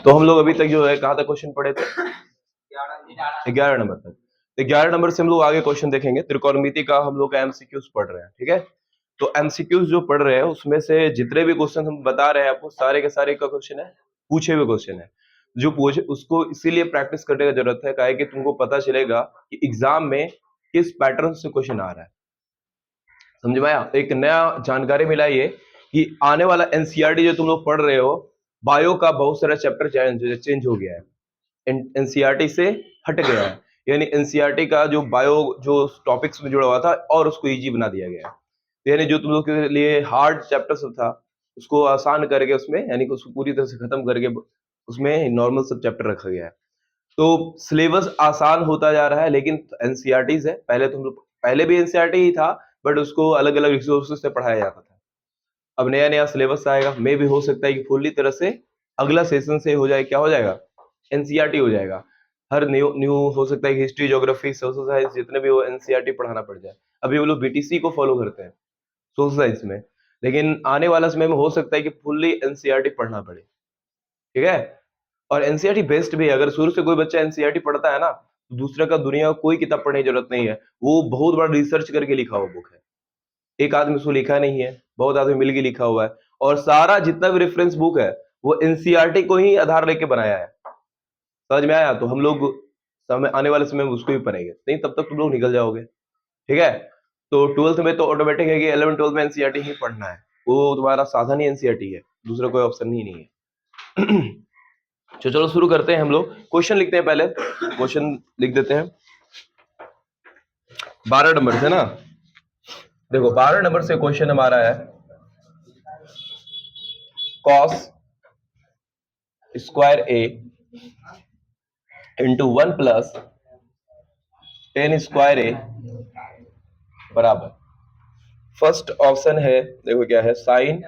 तो हम लोग अभी तक जो है कहाँ तक क्वेश्चन पढ़े थे? 11 नंबर तक। तो 11 नंबर से हम लोग आगे क्वेश्चन देखेंगे। त्रिकोणमिति का हम लोग एमसीक्यूज पढ़ रहे हैं, ठीक है। तो एमसीक्यूज जो पढ़ रहे हैं उसमें से जितने भी क्वेश्चन हम बता रहे हैं आपको, सारे के सारे का क्वेश्चन है, पूछे हुए क्वेश्चन है। जो पूछे उसको इसीलिए प्रैक्टिस करने की जरूरत है, काहे कि तुमको पता चलेगा कि एग्जाम में किस पैटर्न से क्वेश्चन आ रहा है। समझ में आया? एक नया जानकारी मिला ये कि आने वाला एनसीईआरटी जो तुम लोग पढ़ रहे हो, बायो का बहुत सारा चैप्टर चेंज हो गया है, एनसीईआरटी से हट गया है। यानी एनसीईआरटी का जो बायो जो टॉपिक्स में जुड़ा हुआ था और उसको इजी बना दिया गया है। यानी जो तुम लोग के लिए हार्ड चैप्टर सब था उसको आसान करके उसमें, यानी कि उसको पूरी तरह से खत्म करके उसमें नॉर्मल सब चैप्टर रखा गया है। तो सिलेबस आसान होता जा रहा है, लेकिन एनसीईआरटी है, पहले तुम लोग पहले भी एनसीईआरटी ही था, बट उसको अलग अलग रिसोर्सेज से पढ़ाया जाता था। अब नया नया सिलेबस आएगा, मे भी हो सकता है कि फुल्ली तरह से अगला सेशन से हो जाए, क्या हो जाएगा, एनसीईआरटी हो जाएगा। हर न्यू न्यू हो सकता है कि हिस्ट्री, ज्योग्राफी, सोशल साइंस जितने भी वो एनसीईआरटी पढ़ाना पड़ जाए। अभी वो लोग बीटीसी को फॉलो करते हैं सोशल साइंस में, लेकिन आने वाला समय में हो सकता है कि फुल्ली एनसीईआरटी पढ़ना पड़े, ठीक है। और एनसीईआरटी बेस्ट भी है। अगर शुरू से कोई बच्चा एनसीईआरटी पढ़ता है ना, तो दूसरे का दुनिया का कोई किताब पढ़ने की जरूरत नहीं है। वो बहुत बड़ा रिसर्च करके लिखा हुआ बुक है, एक आदमी उसको लिखा नहीं है, बहुत आदमी मिलके लिखा हुआ है। और सारा जितना भी रेफरेंस बुक है वो एनसीईआरटी को ही आधार लेके बनाया है। समझ में आया? तो हम लोग समय आने वाले समय में उसको भी पढ़ेंगे, नहीं तब तक तुम लोग निकल जाओगे, ठीक है। तो 12th में तो ऑटोमेटिक है कि 11 12 में एनसीईआरटी ही पढ़ना है, वो तुम्हारा साधन ही एनसीईआरटी है, दूसरा कोई ऑप्शन ही नहीं है। तो चलो शुरू करते हैं। हम लोग क्वेश्चन लिखते हैं, पहले क्वेश्चन लिख देते हैं 12 नंबर से ना। देखो 12 नंबर से क्वेश्चन हमारा है, कॉस स्क्वायर ए इंटू 1 प्लस टेन स्क्वायर ए बराबर, फर्स्ट ऑप्शन है, देखो क्या है, साइन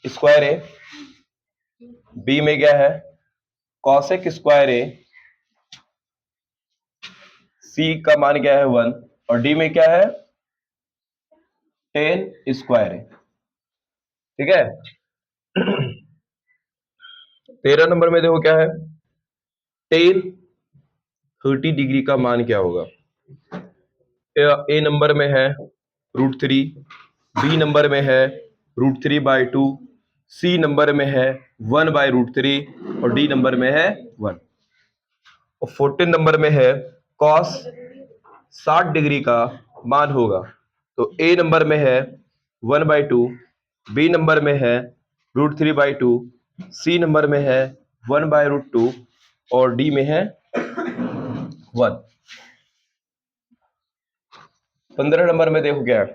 स्क्वायर ए, बी में क्या है, कॉसेक स्क्वायर ए, सी का मान क्या है 1, और डी में क्या है, टेन स्क्वायर ए, ठीक है। 13 नंबर में देखो क्या है, टेन 30 डिग्री का मान क्या होगा। ए नंबर में है √3, बी नंबर में है √3/2, सी नंबर में है 1/√3, और डी नंबर में है 1। और 14 नंबर में है कॉस 60 डिग्री का मान होगा। तो ए नंबर में है 1/2, बी नंबर में है √3/2, सी नंबर में है 1/√2, और डी में है 1। 15 नंबर में देखो क्या है,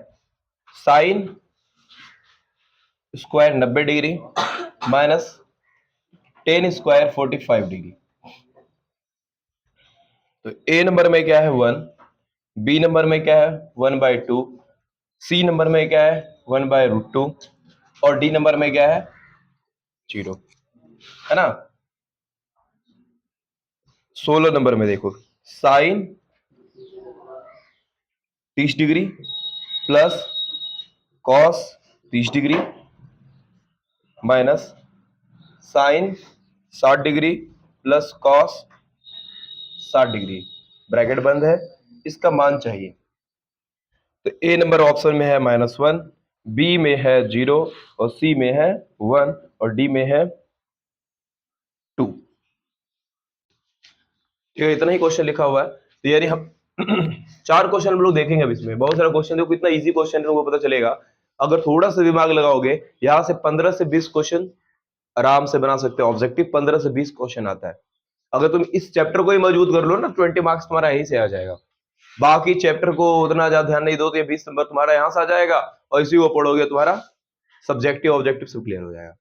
sine square 90 degree minus tan square 45 degree. तो ए नंबर में क्या है 1, बी नंबर में क्या है 1/2, सी नंबर में क्या है 1/√2, और डी नंबर में क्या है 0, है ना। 16 नंबर में देखो, sine 30 degree plus cos 30 degree minus sine 60 degree plus cos 60 degree, bracket बंद है, इसका मान चाहिए। तो ए नंबर ऑप्शन में है -1, बी में है 0, और सी में है 1, और डी में है 2। ठीक है, इतना ही क्वेश्चन लिखा हुआ है। तो यानी हम 4 क्वेश्चन हम लोग देखेंगे। अब इसमें बहुत सारा क्वेश्चन, देखो कितना इजी क्वेश्चन है, तुमको पता चलेगा। अगर थोड़ा सा दिमाग लगाओगे, यहाँ से 15 से 20 क्वेश्चन आराम से बना सकते हो। ऑब्जेक्टिव 15 से 20 क्वेश्चन आता है। अगर तुम इस चैप्टर को ही मौजूद कर लो ना, 20 मार्क्स तुम्हारा यहीं से आ जाएगा। बाकी चैप्टर को उतना ज्यादा ध्यान नहीं दो तो ये 20 नंबर तुम्हारा यहां से आ जाएगा, और इसी को पढ़ोगे तुम्हारा सब्जेक्टिव ऑब्जेक्टिव सब क्लियर हो जाएगा।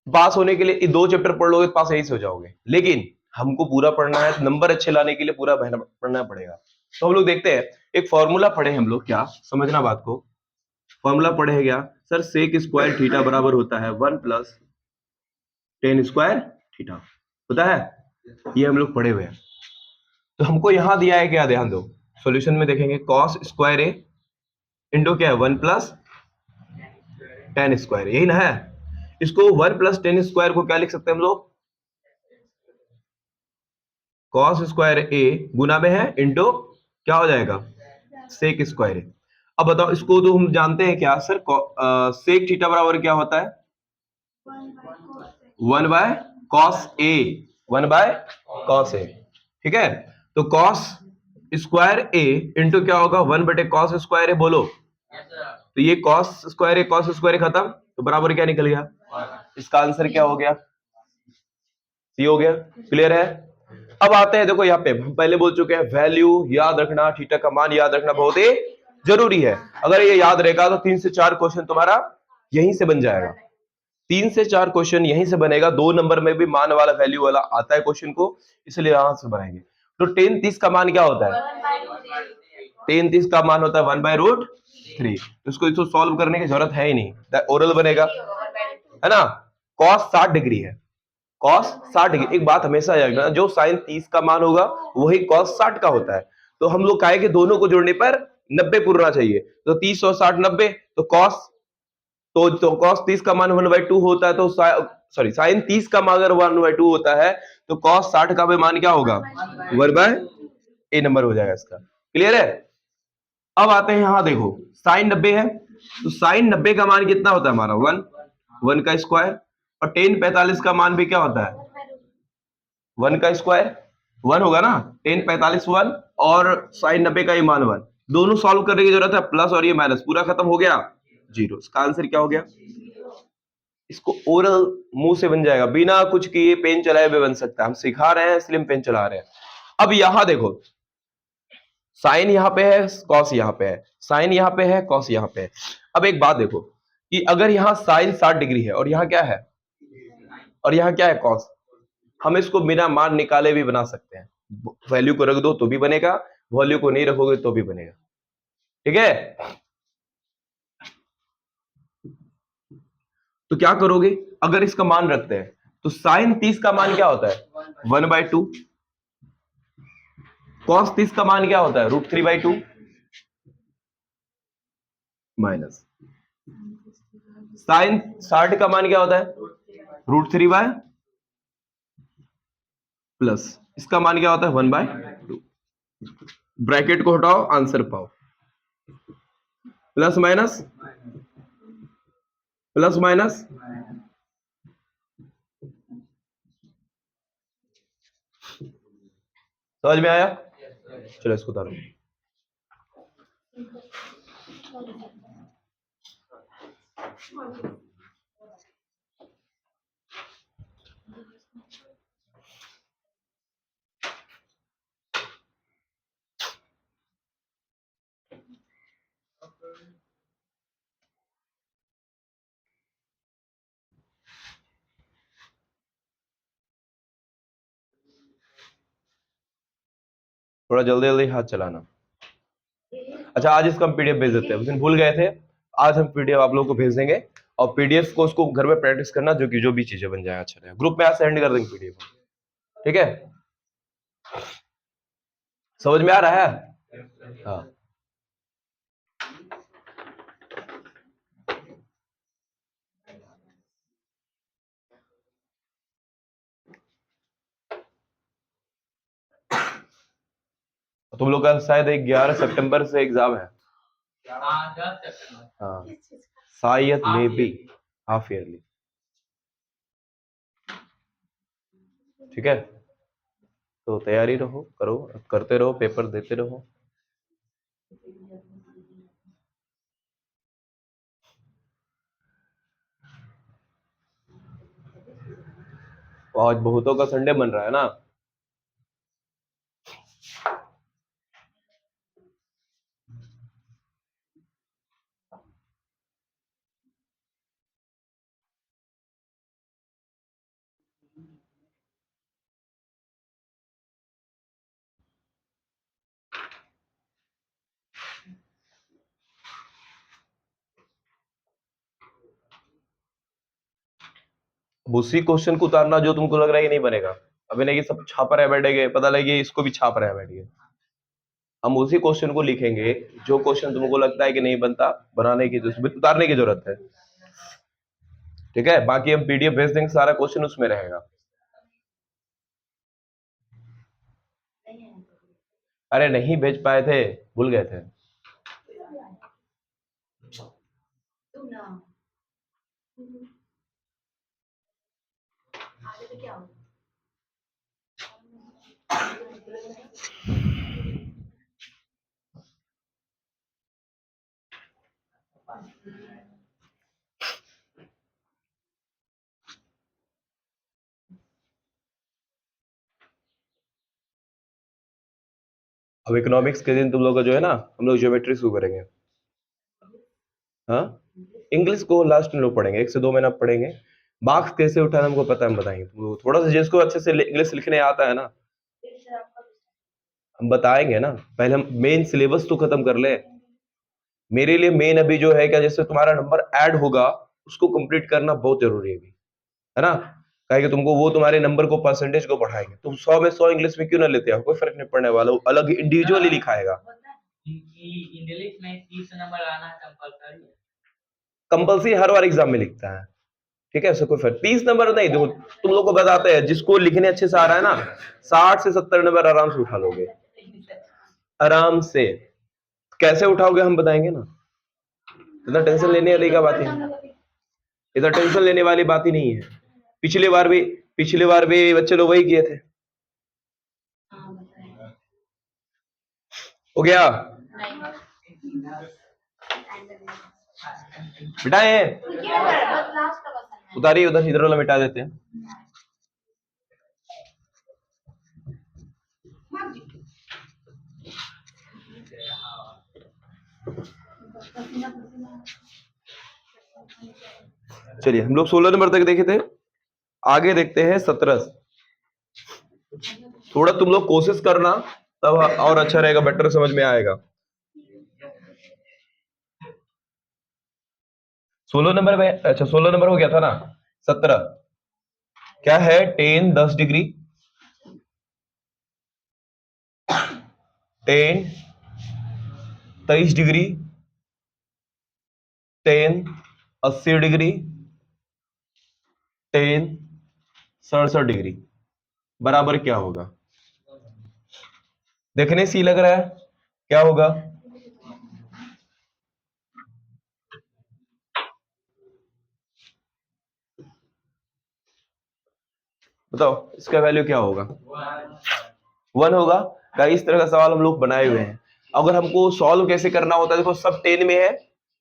पास होने के लिए 2 चैप्टर पढ़ लोगे तो पास यहीं से हो जाओगे, लेकिन हमको पूरा पढ़ना है, नंबर अच्छे लाने के लिए पूरा पढ़ना पड़ेगा। तो हम लोग देखते हैं, एक फॉर्मूला पढ़े हम लोग, क्या समझना बात को। फॉर्मूला पढ़े क्या सर, सेक स्क्वायर थीटा बराबर होता है 1 प्लस टेन स्क्वायर थीटा, होता है, ये हम लोग पढ़े हुए हैं। तो हमको यहां दिया है क्या, ध्यान दो, सॉल्यूशन में देखेंगे, कॉस स्क्वायर ए इंटू क्या है 1 प्लस टेन स्क्वायर, यही ना है। इसको 1 प्लस टेन स्क्वायर को क्या लिख सकते हैं हम लोग, कॉस स्क्वायर ए गुना में है इंटू क्या हो जाएगा, सेक स्क्वायर ए। अब बताओ इसको तो हम जानते हैं क्या सर, सेक थीटा बराबर क्या होता है, 1 by cos A, 1 by cos A. ठीक है, तो कॉस स्क्वायर ए इंटू क्या होगा, 1 बटे कॉस स्क्वायर ए, बोलो। तो ये कॉस स्क्वायर ए कॉस स्क्वायर ए खत्म, तो बराबर क्या निकल गया, इसका आंसर क्या हो गया, सी हो गया। क्लियर है। अब आते हैं, देखो यहाँ पे हम पहले बोल चुके हैं, वैल्यू याद रखना, थीटा का मान याद रखना बहुत ही जरूरी है। अगर ये याद रहेगा तो 3 से 4 क्वेश्चन तुम्हारा यहीं से बन जाएगा, 3 से 4 क्वेश्चन यहीं से बनेगा। 2 नंबर में भी मान वाला वैल्यू वाला आता है क्वेश्चन को, इसलिए यहां से बनाएंगे। तो टेन 30 का मान क्या होता है, टेन 30 का मान होता है 1/√3। इसको सॉल्व करने की जरूरत है ही नहीं, ओरल बनेगा, है ना। कॉस 60 डिग्री है, कॉस 60 डिग्री। एक बात हमेशा याद रखना, जो साइन 30 का मान होगा वही कॉस 60 का होता है। तो हम लोग कहे कि दोनों को जोड़ने पर 90 पूरना चाहिए, तो 30 और 60 90, तो कॉस तो कॉस 30 का मान 1/2 होता है, तो सॉरी साइन 30 का मान अगर 1/2 होता है तो कॉस 60 का भी मान क्या होगा, 1/a नंबर हो जाएगा इसका। क्लियर है। अब आते हैं यहां, देखो साइन 90 है, तो साइन 90 का मान कितना होता है हमारा, 1 का स्क्वायर, और टेन 45 का मान भी क्या होता है, 1 का स्क्वायर, 1 होगा ना, टेन 45 1, और साइन 90 का ये मान 1। दोनों सॉल्व करने की जरूरत है, प्लस और ये माइनस, पूरा खत्म हो गया, जीरो। इसका आंसर क्या हो गया, इसको ओरल मुंह से बन जाएगा, बिना कुछ किए पेन चलाए हुए बन सकता है। हम सिखा रहे हैं इसलिए हम पेन चला रहे हैं। अब यहां देखो, साइन यहां पे है, कॉस यहां पे है, साइन यहां पे है, कॉस यहां पे है। अब एक बात देखो कि अगर यहां साइन 60 डिग्री है और यहां क्या है, और यहां क्या है, कॉस, हम इसको बिना मान निकाले भी बना सकते हैं। वैल्यू को रख दो तो भी बनेगा, वैल्यू को नहीं रखोगे तो भी बनेगा। ठीक है, तो क्या करोगे, अगर इसका मान रखते हैं तो साइन 30 का मान क्या होता है, 1/2। कॉस 30 का मान क्या होता है, √3/2 माइनस साइन 60 का मान क्या होता है, √3 प्लस इसका मान क्या होता है, 1/2। ब्रैकेट को हटाओ, आंसर पाओ, प्लस माइनस प्लस माइनस, समझ में आया। चलो इसको उतारो। थोड़ा जल्दी जल्दी हाथ चलाना। अच्छा, आज इसका हम पीडीएफ भेज देते हैं, उस दिन भूल गए थे, आज हम पीडीएफ आप लोगों को भेज देंगे, और पीडीएफ को उसको घर में प्रैक्टिस करना, जो भी चीजें बन जाए अच्छा रहेगा। ग्रुप में आज सेंड कर देंगे पीडीएफ, ठीक है। समझ में आ रहा है, हाँ। तुम लोग का शायद 11 सितंबर से एग्जाम है, हाँ, शायद मे बी हाफ ईयरली। ठीक है, तो तैयारी रहो, करो, करते रहो, पेपर देते रहो। आज बहुतों का संडे बन रहा है ना, उसी क्वेश्चन को उतारना जो तुमको लग रहा है कि नहीं बनेगा। अभी नहीं कि सब छाप रहे बैठेंगे, पता लगे इसको भी छाप रहे बैठे। हम उसी क्वेश्चन को लिखेंगे जो क्वेश्चन तुमको लगता है कि नहीं बनता, बनाने की उतारने की जरूरत है। ठीक है, बाकी हम पीडीएफ भेज देंगे, सारा क्वेश्चन उसमें रहेगा। अरे नहीं भेज पाए थे, भूल गए थे। अब इकोनॉमिक्स के दिन तुम लोग का जो है ना, हम लोग ज्योमेट्री शुरू करेंगे। हाँ, इंग्लिश को लास्ट में लोग पढ़ेंगे, 1 से 2 महीना पढ़ेंगे। मार्क्स कैसे उठाना हमको पता है, हम बताएंगे तुमको। थोड़ा सा जिसको अच्छे से इंग्लिश लिखने आता है ना, हम बताएंगे ना। पहले हम मेन सिलेबस तो खत्म कर ले। मेरे लिए मेन अभी जो है क्या, जैसे तुम्हारा नंबर ऐड होगा उसको कंप्लीट करना बहुत जरूरी है अभी, है ना। कहे कि तुमको वो तुम्हारे नंबर को, परसेंटेज को बढ़ाएंगे। तुम 100 में 100 इंग्लिश में क्यों ना लेते हो, कोई फर्क नहीं पड़ने वाला, वो अलग इंडिविजुअली लिखाएगा। इंग्लिश में 30 नंबर आना कंपलसरी है, कंपलसरी हर बार एग्जाम में लिखता है, ठीक है। ऐसा कोई फर्क 30 नंबर नहीं, देखो तुम लोग को बताते हैं, जिसको लिखने अच्छे से आ रहा है ना, 60 से 70 नंबर आराम से उठा लोगे, आराम से। कैसे उठाओगे हम बताएंगे ना, इतना टेंशन लेने वाली का बात ही, इतना टेंशन लेने वाली बात ही नहीं है। पिछले बार भी बच्चे लोग वही किए थे। हो गया बेटा, ये उतारिए उधर, इधर वाला मिटा देते हैं। चलिए, हम लोग 16 नंबर तक देखे थे, आगे देखते हैं 17। थोड़ा तुम लोग कोशिश करना, तब और अच्छा रहेगा, बेटर समझ में आएगा। 16 नंबर में, अच्छा 16 नंबर हो गया था ना। 17 क्या है, 10 10 डिग्री, 10 23 डिग्री, 10 80 डिग्री, 10 67 डिग्री, बराबर क्या होगा। देखने से ही लग रहा है क्या होगा। बताओ इसका वैल्यू क्या होगा, 1 होगा। इस तरह का सवाल हम लोग बनाए हुए हैं। अगर हमको सॉल्व कैसे करना होता है, देखो सब 10 में है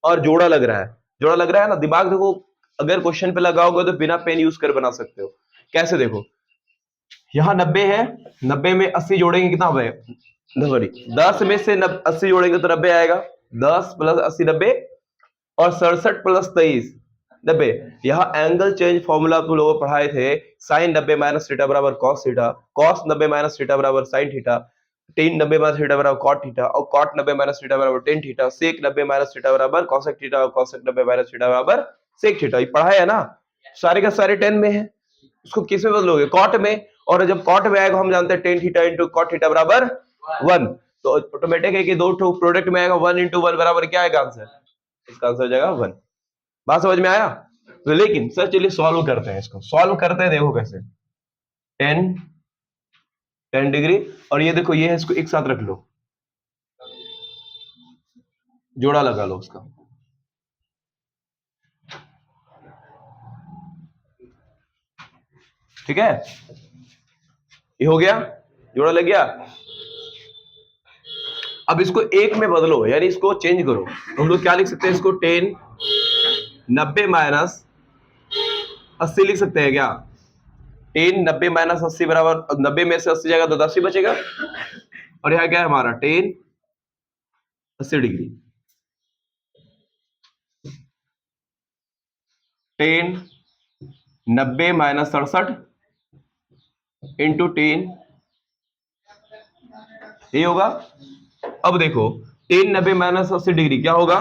और जोड़ा लग रहा है, जोड़ा लग रहा है ना, दिमाग देखो, अगर क्वेश्चन पे लगाओगे तो बिना पेन यूज कर बना सकते हो। कैसे, देखो यहाँ 90 है, 90 में 80 जोड़ेंगे कितना होगा, सॉरी 10 में से 80 जोड़ेंगे तो 90 आएगा। 10 प्लस 80 90, और 67 प्लस 23 90। यहाँ एंगल चेंज फॉर्मूला तुम लोगों को पढ़ाए थे, साइन 90 माइनस थीटा बराबर cos theta, cos 90 minus theta बराबर sine theta, tan 90 minus theta बराबर कॉट थीटा, और कॉट 90 माइनस थीटा बराबर tan theta, sec 90 minus theta बराबर कॉसेक थीटा, और कॉसेक 90 माइनस थीटा बराबर सेक थीटा। ये पढ़ाया है ना, सारे का सारे 10 में है। उसको किस में बदलोगे, कॉट में, और जब कॉट में आएगा हम जानते हैं tan theta into cot theta बराबर 1, तो ऑटोमेटिक है कि दो ठो प्रोडक्ट में आएगा, 1 इंटू 1 बराबर क्या आएगा आंसर, इसका आंसर हो जाएगा 1। बात समझ में आया। तो लेकिन सर चलिए सॉल्व करते हैं, इसको सॉल्व करते हैं, देखो कैसे। 10 10 डिग्री, और ये देखो ये है, इसको एक साथ रख लो, जोड़ा लगा लो उसका। ठीक है, ये हो गया, जोड़ा लग गया। अब इसको एक में बदलो, यानी इसको चेंज करो। तो हम लोग क्या लिख सकते हैं इसको, 10 90 माइनस 80 लिख सकते हैं क्या। 10 90 माइनस 80 बराबर, 90 में से 80 जाएगा तो 10 ही बचेगा, और यहाँ क्या है हमारा 10 80 डिग्री, 10 90 माइनस 67 इंटू 10, ये होगा। अब देखो 10 90 माइनस 80 डिग्री क्या होगा,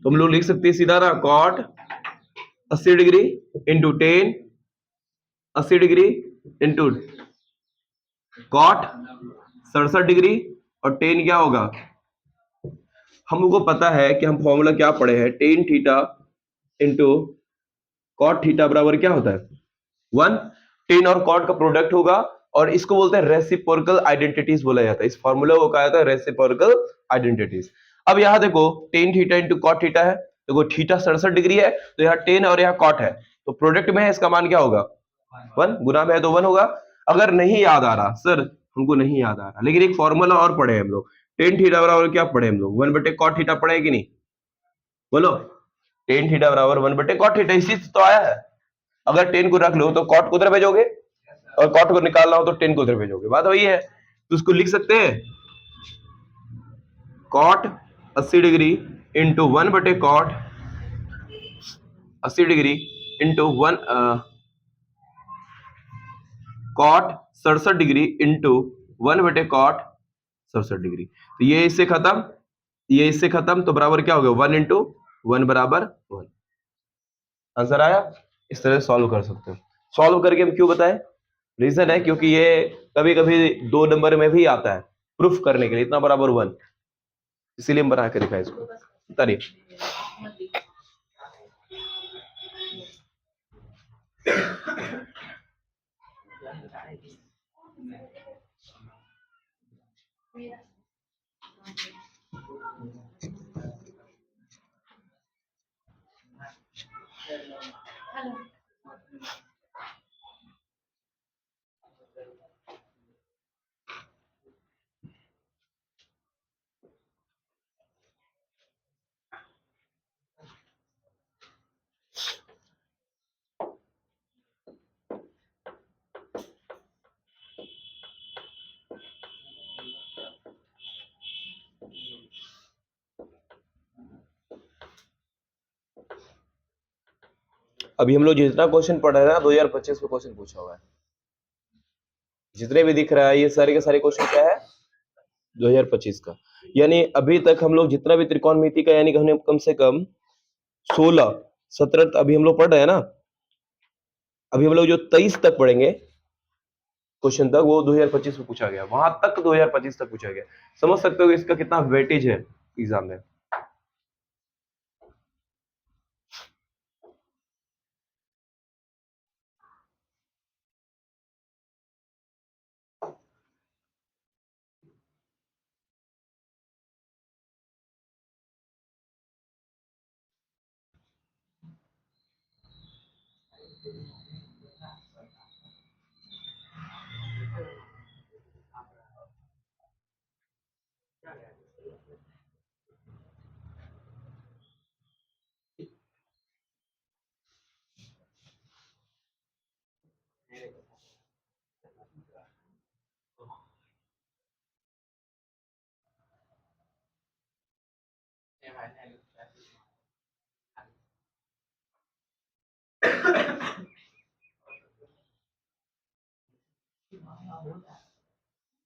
तो हम लोग लिख सकते हैं सीधा ना, cot 80 degree into 10 80 degree into cot 67 degree, और 10 क्या होगा, हमको पता है कि हम फॉर्मूला क्या पढ़े हैं, tan theta into cot theta बराबर क्या होता है 1। टेन और कॉट का प्रोडक्ट होगा और इसको बोलते हैं रेसिप्रोकल आइडेंटिटीज बोला जाता है। इस फॉर्मूला को कहा जाता है रेसिप्रोकल आइडेंटिटीज। अब यहां देखो tan theta into cot theta है, देखो थीटा 67 डिग्री है तो यहाँ टेन और यहाँ कॉट है, तो प्रोडक्ट में है इसका मान क्या होगा 1, गुना में है तो 1 होगा। अगर नहीं याद आ रहा सर, हमको नहीं याद आ रहा, लेकिन एक फॉर्मूला और पढ़े हम लोग, टेन थीटा बराबर क्या पढ़े हम लोग 1 बटे कॉट थीटा पढ़े कि नहीं, बोलो। टेन थीटा बराबर 1 बटे कॉट थीटा, इसी से तो आया है। अगर टेन को रख लो तो कॉट को उधर भेजोगे और कॉट को निकालना हो तो टेन को उधर भेजोगे, बात वही है। तो उसको लिख सकते हैं कॉट 80 डिग्री इंटू 1 बटे cot 80 degree into 1 cot 67 degree into 1 बटे कॉट 67 डिग्री। तो ये इससे खत्म, ये इससे खत्म, तो बराबर क्या हो गया 1 इंटू 1 बराबर 1। आंसर आया। इस तरह सॉल्व कर सकते हो। सॉल्व करके हम क्यों बताएं, रीजन है क्योंकि ये कभी कभी 2 नंबर में भी आता है प्रूफ करने के लिए, इतना बराबर 1, इसीलिए हम बना के दिखाए इसको। तारीफ अभी हम लोग जितना क्वेश्चन पढ़ रहे हैं ना 2025 में क्वेश्चन पूछा हुआ है, जितने भी दिख रहा है ये सारे के सारे क्वेश्चन क्या है 2025 का। यानी अभी तक हम लोग जितना भी त्रिकोणमिति का, यानी कि हमने कम से कम 16 17 अभी हम लोग पढ़ रहे हैं ना, अभी हम लोग जो 23 तक पढ़ेंगे क्वेश्चन तक वो 2025 में पूछा गया, वहां तक 2025 तक पूछा गया। समझ सकते हो कि इसका कितना वेटेज है एग्जाम में।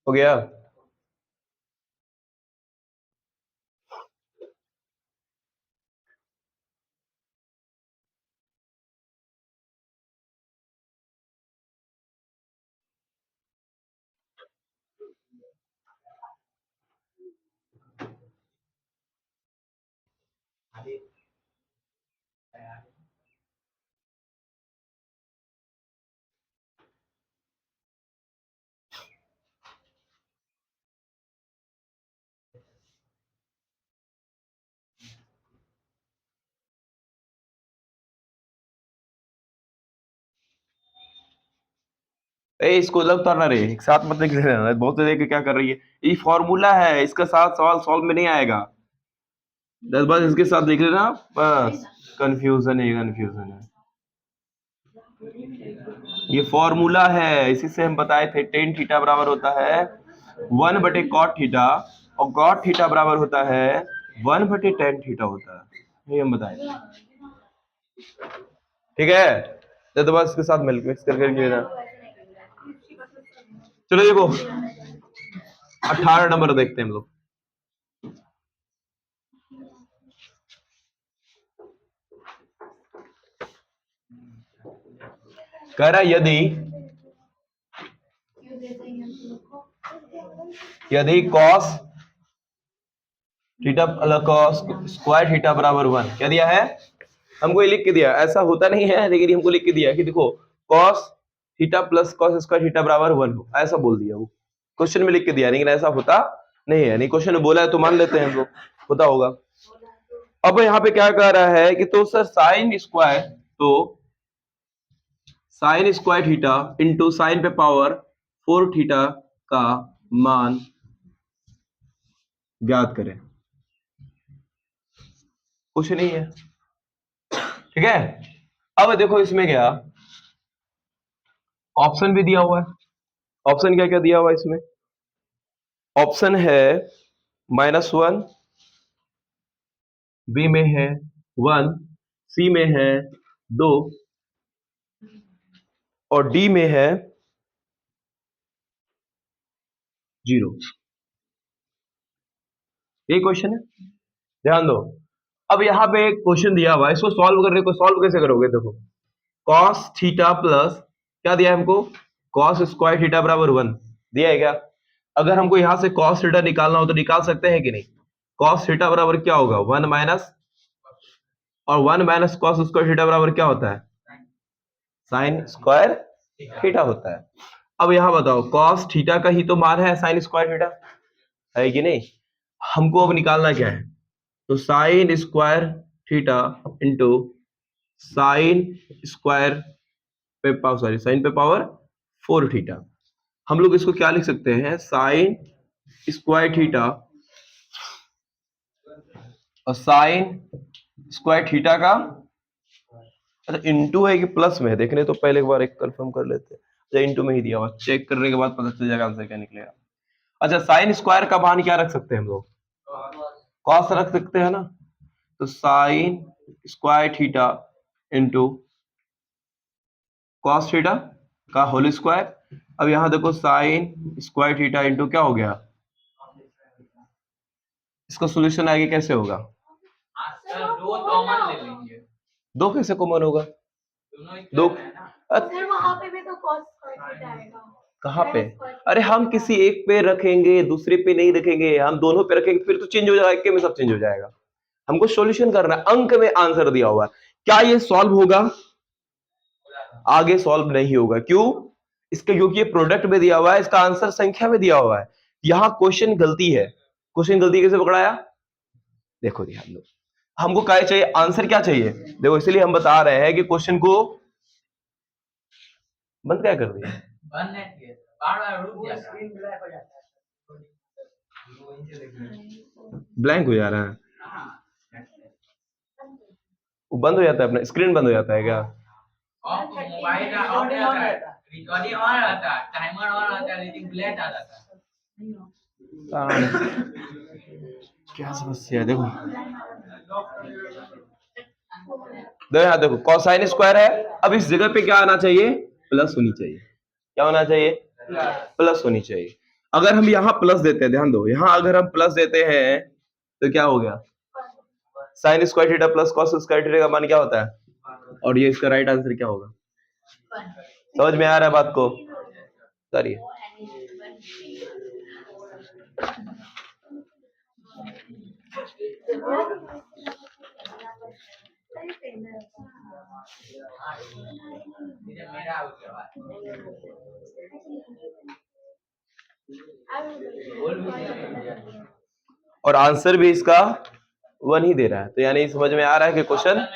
हो गया। ए इसको अलग उतारना रे, एक साथ मत लिख लेना, बहुत देर के क्या कर रही है, ये फॉर्मूला है, इसका साथ सवाल सॉल्व में नहीं आएगा, 10 बार इसके साथ लिख लेना बस। कंफ्यूजन है, कंफ्यूजन है, ये फॉर्मूला है, इसी से हम बताए थे टेन थीटा बराबर होता है 1 बटे कॉट थीटा और कॉट थीटा बराबर होता है 1 बटे टेन थीटा होता है, ये हम बताए थे। ठीक है, तो बस इसके साथ मिक्स करके लिख लेना। चलो देखो 18 नंबर देखते हैं हम लोग। कह रहा यदि cos theta cos square theta बराबर 1, क्या दिया है हमको ये लिख के दिया, ऐसा होता नहीं है लेकिन हमको लिख के दिया कि देखो cos theta plus cos square theta बराबर 1 हो, ऐसा बोल दिया। वो क्वेश्चन में लिख के दिया, लेकिन ऐसा होता नहीं है। नहीं, क्वेश्चन में बोला है तो मान लेते हैं हम लोग होता होगा। अब यहाँ पे क्या कह रहा है कि तो सर साइन स्क्वायर, तो sign square theta into sine पे पावर 4 थीटा का मान ज्ञात करें। कुछ नहीं है, ठीक है। अब देखो इसमें क्या ऑप्शन भी दिया हुआ है। ऑप्शन क्या क्या दिया हुआ है इसमें? ऑप्शन है -1, बी में है 1, सी में है 2 और डी में है 0। यही क्वेश्चन है, ध्यान दो। अब यहाँ पे एक क्वेश्चन दिया हुआ है, इसको सॉल्व करने को, सॉल्व कैसे करोगे? देखो cos थीटा प्लस क्या दिया है हमको, cos स्क्वायर थीटा बराबर 1 दिया है क्या? अगर हमको यहां से cos थीटा निकालना हो तो निकाल सकते हैं कि नहीं? cos थीटा बराबर क्या होगा, 1 माइनस, और 1 माइनस cos स्क्वायर थीटा बराबर क्या होता है, साइन स्क्वायर थीटा होता है। अब यहां बताओ cos थीटा का ही तो मान है साइन स्क्वायर थीटा, है कि नहीं? हमको अब निकालना क्या है, तो sign square theta into sine square पे पावर, सॉरी साइन पे पावर 4 थीटा। हम लोग इसको क्या लिख सकते हैं, साइन स्क्वायर थीटा और साइन स्क्वायर थीटा का, अच्छा इंटू है कि प्लस में है, देखने तो पहले एक बार एक कंफर्म कर लेते हैं। अच्छा इंटू में ही दिया हुआ, चेक करने के बाद पता चल जाएगा आंसर क्या निकलेगा। अच्छा साइन स्क्वायर का मान क्या रख सकते हैं हम लोग, कॉस रख सकते हैं ना, तो sign square theta into cos theta का होल स्क्वायर। अब यहां देखो साइन स्क्वायर थीटा इंटू क्या हो गया, इसका सॉल्यूशन आगे कैसे होगा, सर दो कॉमन ले लेंगे, दो कैसे कॉमन होगा, दोनों दो इक्वल है ना। सर वहाँ पे भी तो cos स्क्वायर थीटा आएगा। कहाँ पे? sin स्क्वायर अरे थीटा हम किसी एक पे रखेंगे, दूसरे पे नहीं रखेंगे, हम दोनों पे रखेंगे फिर तो चेंज हो जाएगा, एक में सब चेंज हो जाएगा। हमको सॉल्यूशन करना है, अंक में आंसर दिया हुआ है, क्या ये सॉल्व होगा? आगे सॉल्व नहीं होगा, क्यों? इसके क्योंकि ये प्रोडक्ट में दिया हुआ है, इसका आंसर संख्या में दिया हुआ है। यहाँ क्वेश्चन गलती है, क्वेश्चन गलती कैसे पकड़ाया, देखो ध्यान दो। हमको क्या चाहिए, आंसर क्या चाहिए, देखो इसलिए हम बता रहे हैं कि क्वेश्चन को बंद क्या कर दिया, बंद नहीं किए, बार बार रुक जाता है। ब्लैंक हो जा रहा है, हाँ, वो बंद हो जाता है, अपना स्क्रीन बंद हो जाता है क्या? ऑफ मोबाइल का ऑन रहता है, रिकॉर्डिंग ऑन रहता है, टाइमर ऑन रहता है, लेकिन ब्लैक आ जाता है। क्या समस्या है, देखो देखो यहाँ देखो कोसाइन स्क्वायर है, अब इस जगह पे क्या आना चाहिए, प्लस होनी चाहिए। क्या होना चाहिए, प्लस होनी चाहिए। अगर हम यहाँ प्लस देते हैं, ध्यान दो, यहाँ अगर हम प्लस देते हैं तो क्या हो गया, sign square theta plus cos square theta का मान क्या होता है, और ये इसका राइट आंसर क्या होगा? समझ में आ रहा है बात को? करिए। मेरा उसके बाद और आंसर भी इसका 1 ही दे रहा है, तो यानी समझ में आ रहा है कि क्वेश्चन,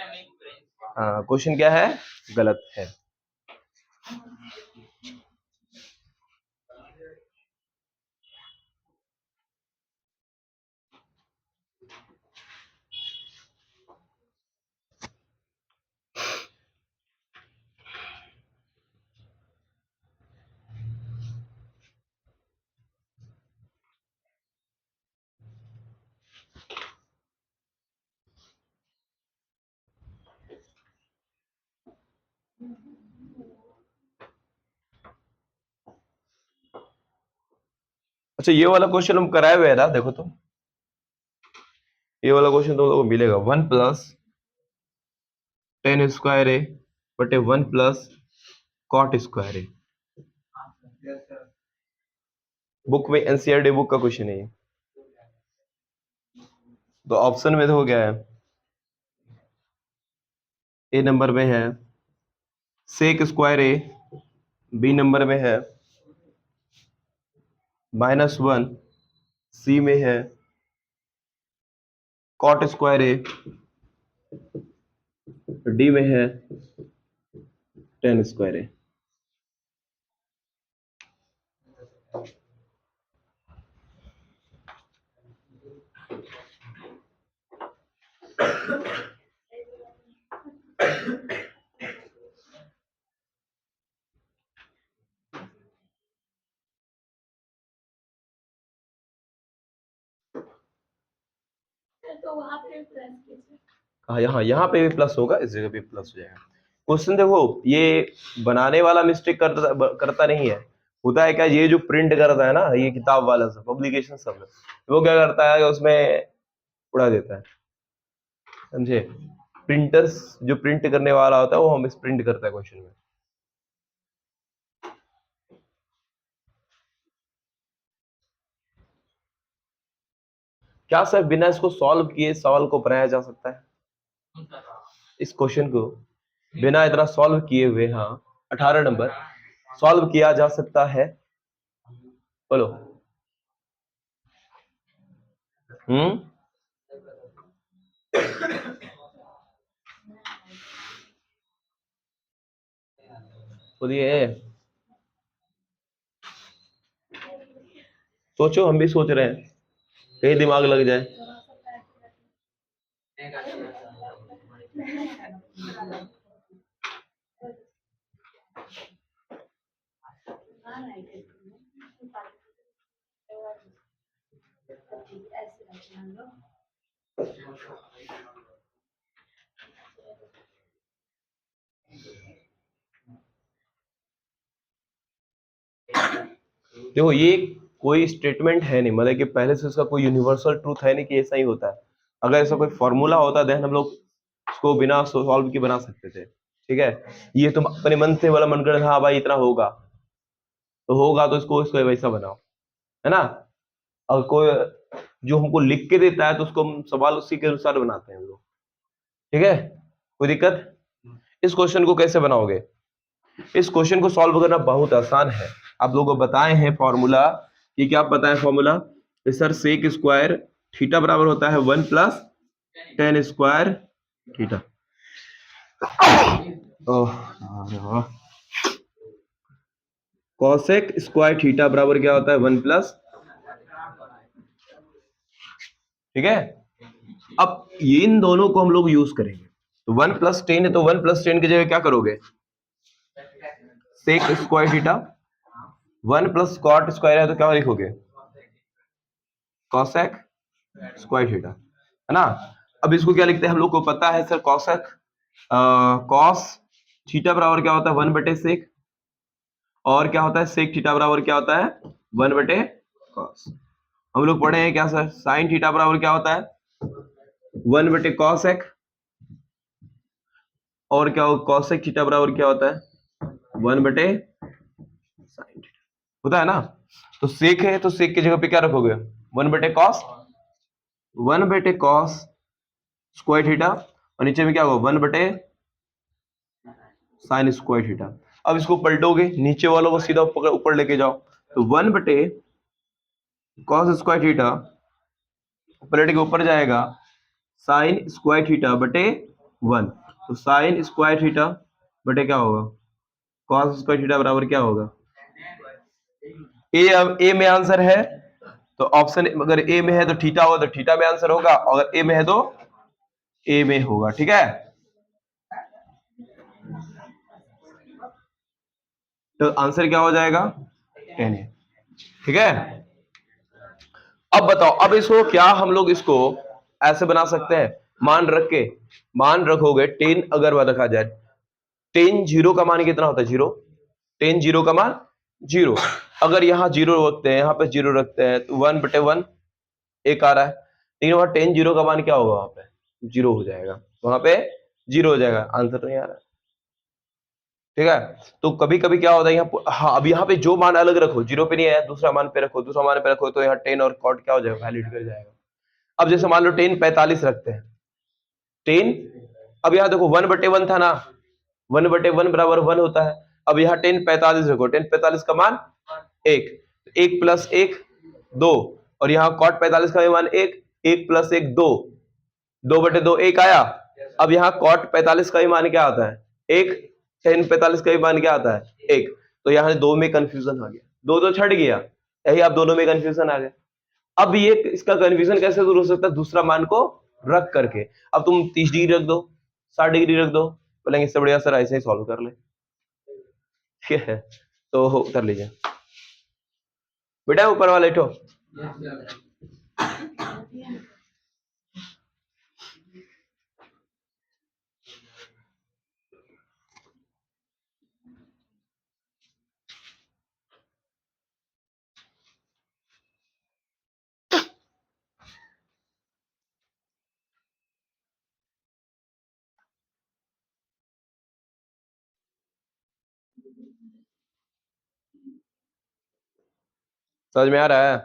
हाँ क्वेश्चन क्या है, गलत है। अच्छा ये वाला क्वेश्चन हम कराए हुए हैं ना, देखो तो ये वाला क्वेश्चन तुम लोगों को मिलेगा 1 प्लस टेन स्क्वायर ए बटे 1 प्लस कॉट स्क्वायर ए, बुक में एनसीईआरटी बुक का क्वेश्चन है ये। तो ऑप्शन में देखो क्या है, ए नंबर में है सेक स्क्वायर ए, बी नंबर में है -1, सी में है कॉट स्क्वायर ए, डी में है टेन स्क्वायर ए। तो वहाँ पे प्लस कीजिए। हाँ, यहाँ पे भी प्लस होगा, इस जगह भी प्लस हो जाएगा। क्वेश्चन देखो, ये बनाने वाला मिस्टेक करता नहीं है। होता है क्या, ये जो प्रिंट करता है ना, ये किताब वाला सब पब्लिकेशन सब, वो क्या करता है, उसमें उड़ा देता है, समझे। प्रिंटर्स जो प्रिंट करने वाला होता है वो हम प्रिंट करता है क्वेश्चन में। क्या सर बिना इसको सॉल्व किए सवाल को बनाया जा सकता है? इस क्वेश्चन को बिना इतना सॉल्व किए हुए, हाँ 18 नंबर सॉल्व किया जा सकता है? बोलो। बोलिए, सोचो, हम भी सोच रहे हैं, कहीं दिमाग लग जाए। देखो, ये कोई स्टेटमेंट है नहीं, मतलब कि पहले से उसका कोई यूनिवर्सल ट्रूथ है नहीं कि ऐसा ही होता है। अगर ऐसा कोई फॉर्मूला होता देन हम लोग उसको बिना सॉल्व किए बना सकते थे, ठीक है। ये तुम अपने मन से वाला मन कर, हाँ भाई इतना होगा तो होगा, तो इसको वैसा बनाओ, है ना। और कोई जो हमको लिख के देता है तो उसको हम सवाल उसी के अनुसार बनाते हैं हम लोग, ठीक है। कोई दिक्कत? इस क्वेश्चन को कैसे बनाओगे? इस क्वेश्चन को सॉल्व करना बहुत आसान है। आप लोगों को बताए हैं फॉर्मूला, कि क्या पता है formula? Sir sec square theta बराबर होता है 1 plus tan square theta. Cosec square theta बराबर क्या होता है? 1 प्लस, ठीक है। अब ये इन दोनों को हम लोग यूज करेंगे, तो 1 प्लस 10 है, तो 1 प्लस 10 की जगह क्या करोगे? Sec square theta. 1 plus cot square है तो क्या लिखोगे? कॉसेक स्क्वायर थीटा, है ना। अब इसको क्या लिखते हैं? हम लोग को पता है सर, कॉसेक कॉस थीटा बराबर क्या होता है? 1 बटे सेक। और क्या होता है? सेक थीटा बराबर क्या होता है? 1 बटे कॉस। हम लोग पढ़े हैं क्या सर? साइन थीटा बराबर क्या होता है? 1 बटे कॉसेक। और क्या हो? कॉसेक थीटा बराबर क्या होता है? 1 बटे साइन थीटा, होता है ना। तो सेक है तो सेक की जगह पे क्या रखोगे? 1 बटे कॉस, 1 बटे कॉस स्क्वायर थीटा, और नीचे में क्या होगा? 1 बटे साइन स्क्वायर थीटा। अब इसको पलटोगे, नीचे वालों को सीधा ऊपर लेके जाओ, तो 1 बटे कॉस स्क्वायर थीटा पलट के ऊपर जाएगा साइन स्क्वायर थीटा बटे 1। तो साइन स्क्वायर थीटा बटे क्या होगा? कॉस स्क्वायर थीटा बराबर क्या होगा? ए में आंसर है तो ऑप्शन, अगर ए में है तो थीटा होगा तो थीटा में आंसर होगा, अगर ए में है तो ए में होगा, ठीक है। तो आंसर क्या हो जाएगा? 10 है, ठीक है। अब बताओ, अब इसको क्या हम लोग इसको ऐसे बना सकते हैं? मान रखोगे 10, अगर रखा जाए 10 जीरो का मान कितना होता है? 0। 10 जीरो का मान 0। अगर यहाँ 0 रखते हैं, यहाँ पे 0 रखते हैं, तो 1 बटे 1 एक आ रहा है, लेकिन वहां 10 जीरो का मान क्या होगा? वहां पे 0 हो जाएगा, वहां पे 0 हो जाएगा, आंसर नहीं आ रहा है, ठीक है। तो कभी कभी क्या होता है यहाँ, हाँ अब यहाँ पे जो मान अलग रखो, 0 पे नहीं आया, दूसरा मान पे रखो, दूसरा मान पे रखो, तो यहाँ 10 और कॉट क्या हो जाएगा? वैलिड कर जाएगा। अब जैसे मान लो 10 45 रखते हैं, 10 अब यहाँ देखो 1/1 था ना, 1/1 बराबर 1 होता है। अब यहाँ 10/45 देखो, 10/45 का मान 1, 1 + 1 2, और यहाँ cot 45 का भी मान 1, 1 + 1 2, 2/2 1 आया। अब यहाँ cot 45 का भी मान क्या आता है 1, 10/45 का भी मान क्या आता है 1। तो यहाँ 2 में कंफ्यूजन आ गया, 2 तो छट गया, यही आप दोनों में कंफ्यूजन आ गया। अब ये इसका कंफ्यूजन कैसे दूर हो सकता है, दूसरा मान को रख करके। अब तुम 30 डिग्री रख दो, 60 डिग्री रख दो, बोलेंगे इससे बढ़िया सर ऐसे ही सॉल्व कर ले, ठीक है। तो कर लीजिए बेटा, ऊपर वाला लेटो। समझ में आ रहा है?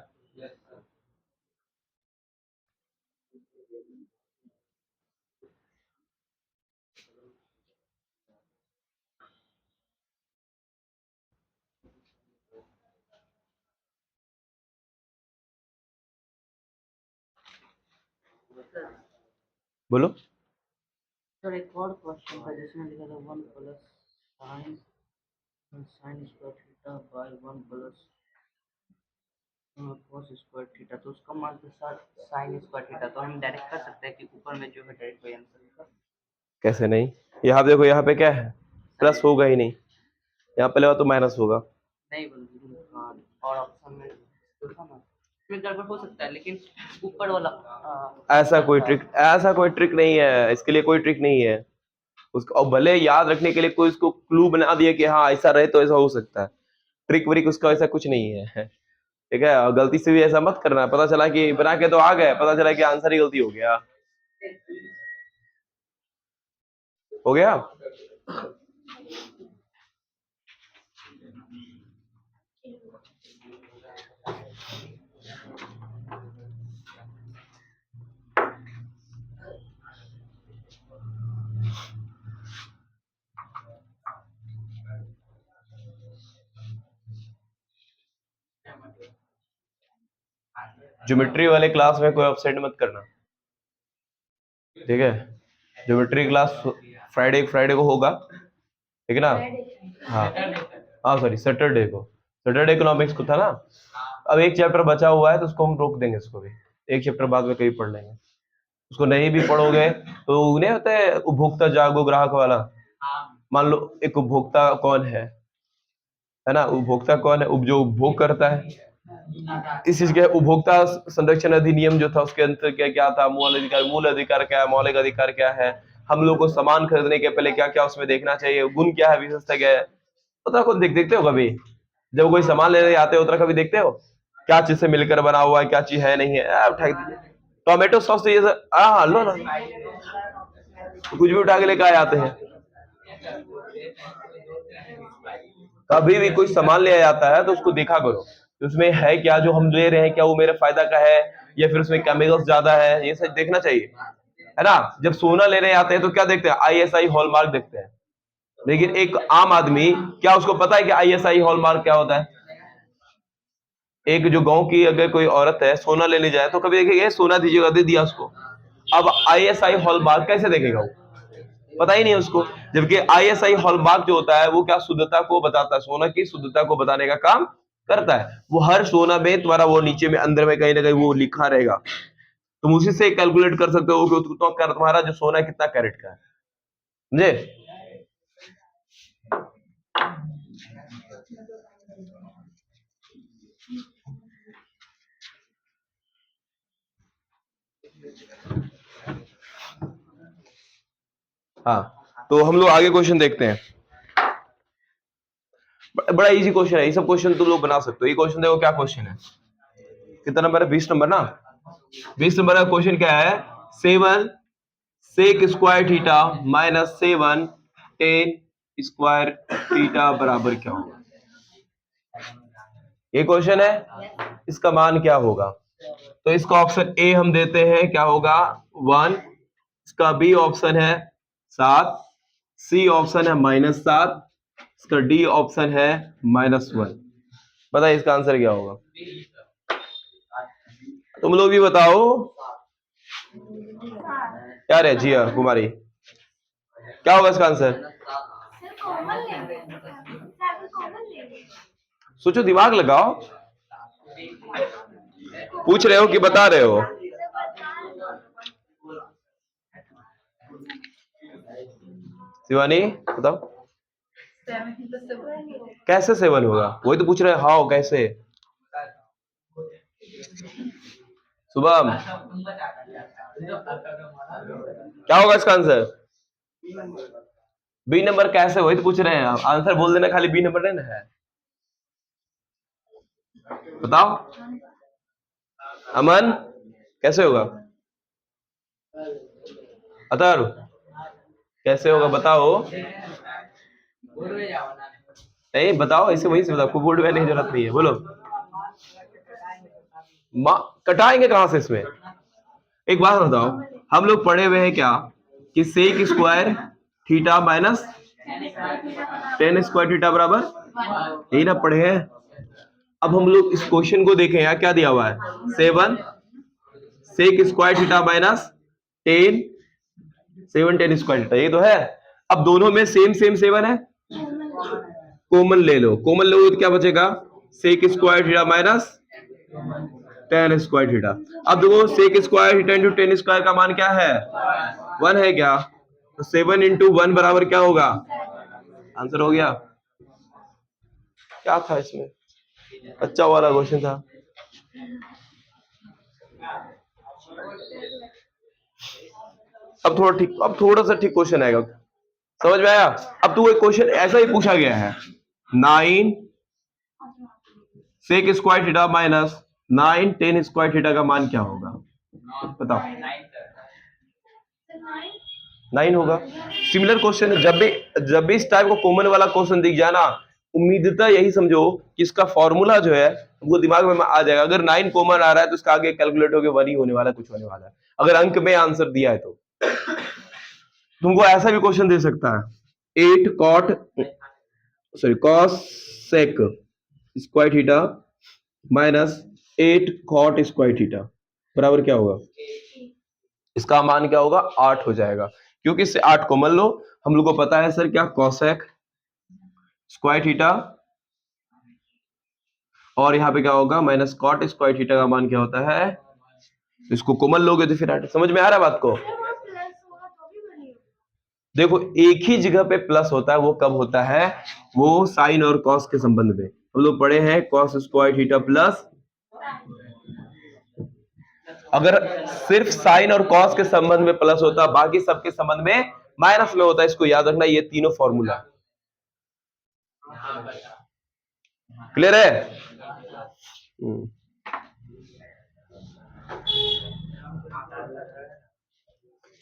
बोलो। सर एक और क्वेश्चन था जिसमें लिखा था 1 + sin square theta by 1 + cos square theta, तो उसका मान तो सर sin स्क्वायर थीटा, तो हम डायरेक्ट कर सकते हैं कि ऊपर में जो है डायरेक्ट वही आंसर होगा। कैसे नहीं, यहाँ देखो यहाँ पे क्या है, प्लस होगा ही नहीं, यहाँ पहले तो माइनस होगा। नहीं और ऑप्शन में तो था ना, इसमें गड़बड़ हो सकता है, लेकिन ऊपर वाला ऐसा कोई ट्रिक नहीं है, इसके लिए कोई ट्रिक नहीं है उसको। और भले याद रखने के लिए कोई उसको क्लू बना दिया कि हाँ ऐसा रहे तो ऐसा हो सकता है, ट्रिक व्रिक उसका ऐसा कुछ नहीं है, ठीक है। और गलती से भी ऐसा मत करना, पता चला कि बना के तो आ गए, पता चला कि आंसर ही गलती हो गया। हो गया? ज्योमेट्री वाले क्लास में कोई अपसेट मत करना, ठीक है। ज्योमेट्री क्लास फ्राइडे को होगा, ठीक है ना? हाँ सॉरी, सैटरडे को, सैटरडे इकोनॉमिक्स को था ना। अब एक चैप्टर बचा हुआ है तो उसको हम रोक देंगे, इसको भी एक चैप्टर बाद में कहीं पढ़ लेंगे। उसको नहीं भी पढ़ोगे तो उन्हें होता है उपभोक्ता जागो ग्राहक वाला। मान लो एक उपभोक्ता कौन है ना, उपभोक्ता कौन है, जो उपभोग करता है। इस चीज के उपभोक्ता संरक्षण अधिनियम जो था उसके अंतर क्या क्या था, मूल अधिकार क्या है, मौलिक अधिकार क्या है, हम लोग को सामान खरीदने के पहले क्या क्या उसमें देखना चाहिए, गुण क्या है, विशेषता क्या है, पता को देखते हो कभी? जब कोई सामान लेने आते हो तो कभी देखते हो क्या चीज से मिलकर बना हुआ है, क्या चीज है नहीं है, उठा दीजिए टोमेटो सॉस तो ये हाँ लो ना, कुछ भी उठा के लेकर आ जाते हैं। कभी भी कोई सामान ले जाता है तो उसको देखा करो उसमें है क्या, जो हम ले रहे हैं क्या वो मेरे फायदा का है या फिर उसमें केमिकल्स ज्यादा है, ये सब देखना चाहिए, है ना। जब सोना लेने आते हैं तो क्या देखते हैं, ISI हॉलमार्क देखते हैं। लेकिन एक आम आदमी क्या उसको पता है कि ISI हॉलमार्क क्या होता है? एक जो गांव की अगर कोई औरत है सोना लेने जाए तो कभी देखेगा सोना दीजिएगा, दे दिया उसको। अब ISI हॉलमार्क कैसे देखेगा वो, पता ही नहीं है उसको। जबकि ISI हॉलमार्क जो होता है वो क्या शुद्धता को बताता है, सोना की शुद्धता को बताने का काम करता है। वो हर सोना में तुम्हारा वो नीचे में अंदर में कहीं ना कहीं वो लिखा रहेगा, तुम उसी से कैलकुलेट कर सकते हो कि तुम्हारा जो सोना है कितना कैरेट का है, समझे? हाँ तो हम लोग आगे क्वेश्चन देखते हैं। बड़ा इजी क्वेश्चन है, ये सब क्वेश्चन तुम लोग बना सकते हो। ये क्वेश्चन देखो क्या क्वेश्चन है, कितना नंबर है, 20 नंबर ना। 20 नंबर का क्वेश्चन क्या है, 7 sec square theta minus 7 tan square theta बराबर क्या होगा। ये क्वेश्चन है, इसका मान क्या होगा। तो इसका ऑप्शन ए हम देते हैं क्या होगा 1, इसका बी ऑप्शन है 7, सी ऑप्शन है -7, इसका डी ऑप्शन है -1। बताइए इसका आंसर क्या होगा? तुम लोग भी बताओ। क्या रे जिया कुमारी, क्या होगा इसका आंसर? सर कॉमन लेंगे, 7 कॉमन लेंगे। सोचो, दिमाग लगाओ। पूछ रहे हो कि बता रहे हो? शिवानी बताओ, कैसे 7 होगा? वही तो पूछ रहे हैं, हाउ, कैसे? शुभम, क्या होगा इसका आंसर? बी नंबर कैसे? वही तो पूछ रहे हैं, आंसर बोल देना, खाली बी नंबर नहीं है। बताओ अमन, कैसे होगा? अतर, कैसे होगा बताओ? नहीं बताओ, ऐसे वही से बताओ, कोई बोर्ड में नहीं, जरूरत नहीं है, बोलो। कटाएंगे कहां से इसमें? एक बात बताओ, हम लोग पढ़े हुए हैं क्या कि sec square theta minus tan square theta बराबर, यही ना पढ़े हैं। अब हम लोग इस क्वेश्चन को देखें, यहाँ क्या दिया हुआ है? 7 sec square theta minus 10 7 10 square theta, ये तो है। अब दोनों में सेम 7 है, कॉमन ले लो। कॉमन लोगे तो क्या बचेगा? Sec square theta minus 10 square theta. अब देखो, sec square theta into 10 square का मान क्या है? 1 है क्या? तो 7 इंटू 1 बराबर क्या होगा? आंसर हो गया। क्या था इसमें? अच्छा वाला क्वेश्चन था। अब थोड़ा सा ठीक क्वेश्चन आएगा, समझ में आया? अब तो एक क्वेश्चन ऐसा ही पूछा गया है, 9 sec square theta minus 9 10 square theta का मान क्या होगा? बताओ। 9 होगा। सिमिलर क्वेश्चन है, जब भी इस टाइप का कॉमन वाला क्वेश्चन दिख जाए ना, उम्मीदता यही समझो कि इसका फॉर्मूला जो है वो दिमाग में आ जाएगा। अगर 9 कॉमन आ रहा है तो इसका आगे कैलकुलेट होकर 1 ही होने वाला है, कुछ होने वाला है, अगर अंक में आंसर दिया है तो। तुमको ऐसा भी क्वेश्चन दे सकता है, 8 cos sec square theta minus 8 cot square theta बराबर क्या होगा? इसका मान क्या होगा? 8 हो जाएगा, क्योंकि इससे 8 कॉमन लो। हम लोग को पता है सर क्या, कॉसेक स्क्वायर थीटा, और यहाँ पे क्या होगा? माइनस कॉट स्क्वायर थीटा का मान क्या होता है? इसको कॉमन लोगे तो फिर 8। समझ में आ रहा है बात को? देखो, एक ही जगह पे प्लस होता है, वो कब होता है? वो साइन और कॉस के संबंध में। हम लोग पढ़े हैं कॉस स्क्वायर थीटा प्लस, अगर सिर्फ साइन और कॉस के संबंध में प्लस होता, बाकी सबके संबंध में माइनस में होता है। इसको याद रखना, ये तीनों फॉर्मूला क्लियर है?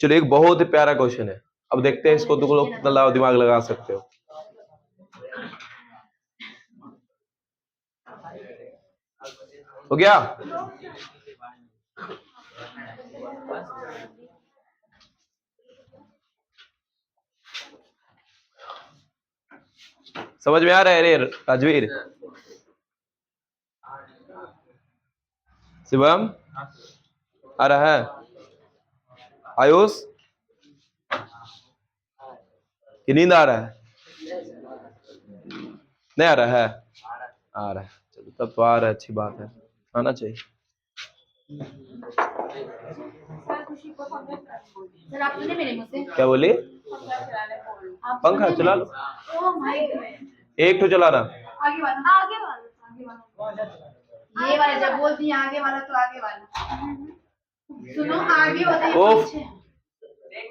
चलो, एक बहुत ही प्यारा क्वेश्चन है, अब देखते हैं इसको तुम लोग कितना दिमाग लगा सकते हो। हो गया? समझ में आ रहा है रे राजवीर? शिवम आ रहा है? आयुष कि नींद आ रहा है? नहीं आ रहा है? आ रहा है, चलो तब तो आ रहा है, अच्छी बात है, आना चाहिए। सर आपने मेरे मुझसे क्या बोली? पंखा चला लो, एक तो चला रहा। आगे वाला ये वाला जब बोलती है आगे वाला तो आगे वाला सुनो, आगे होता है पीछे।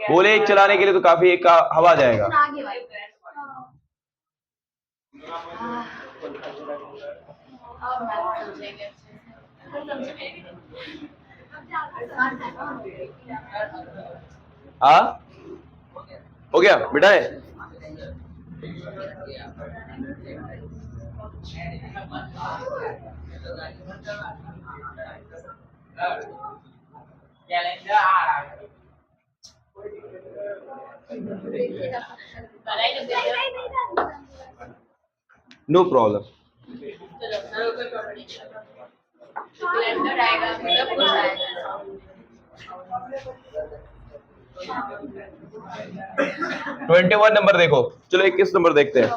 बोले एक चलाने के लिए तो काफी, एक का हवा जाएगा। आगे वाला अब मैं समझेंगे। हाँ हो गया बेटा है। कैलेंडर आ रहा है। No problem. कैलेंडर आएगा, सब कुछ आएगा। 21 नंबर देखो, चलो 21 नंबर देखते हैं।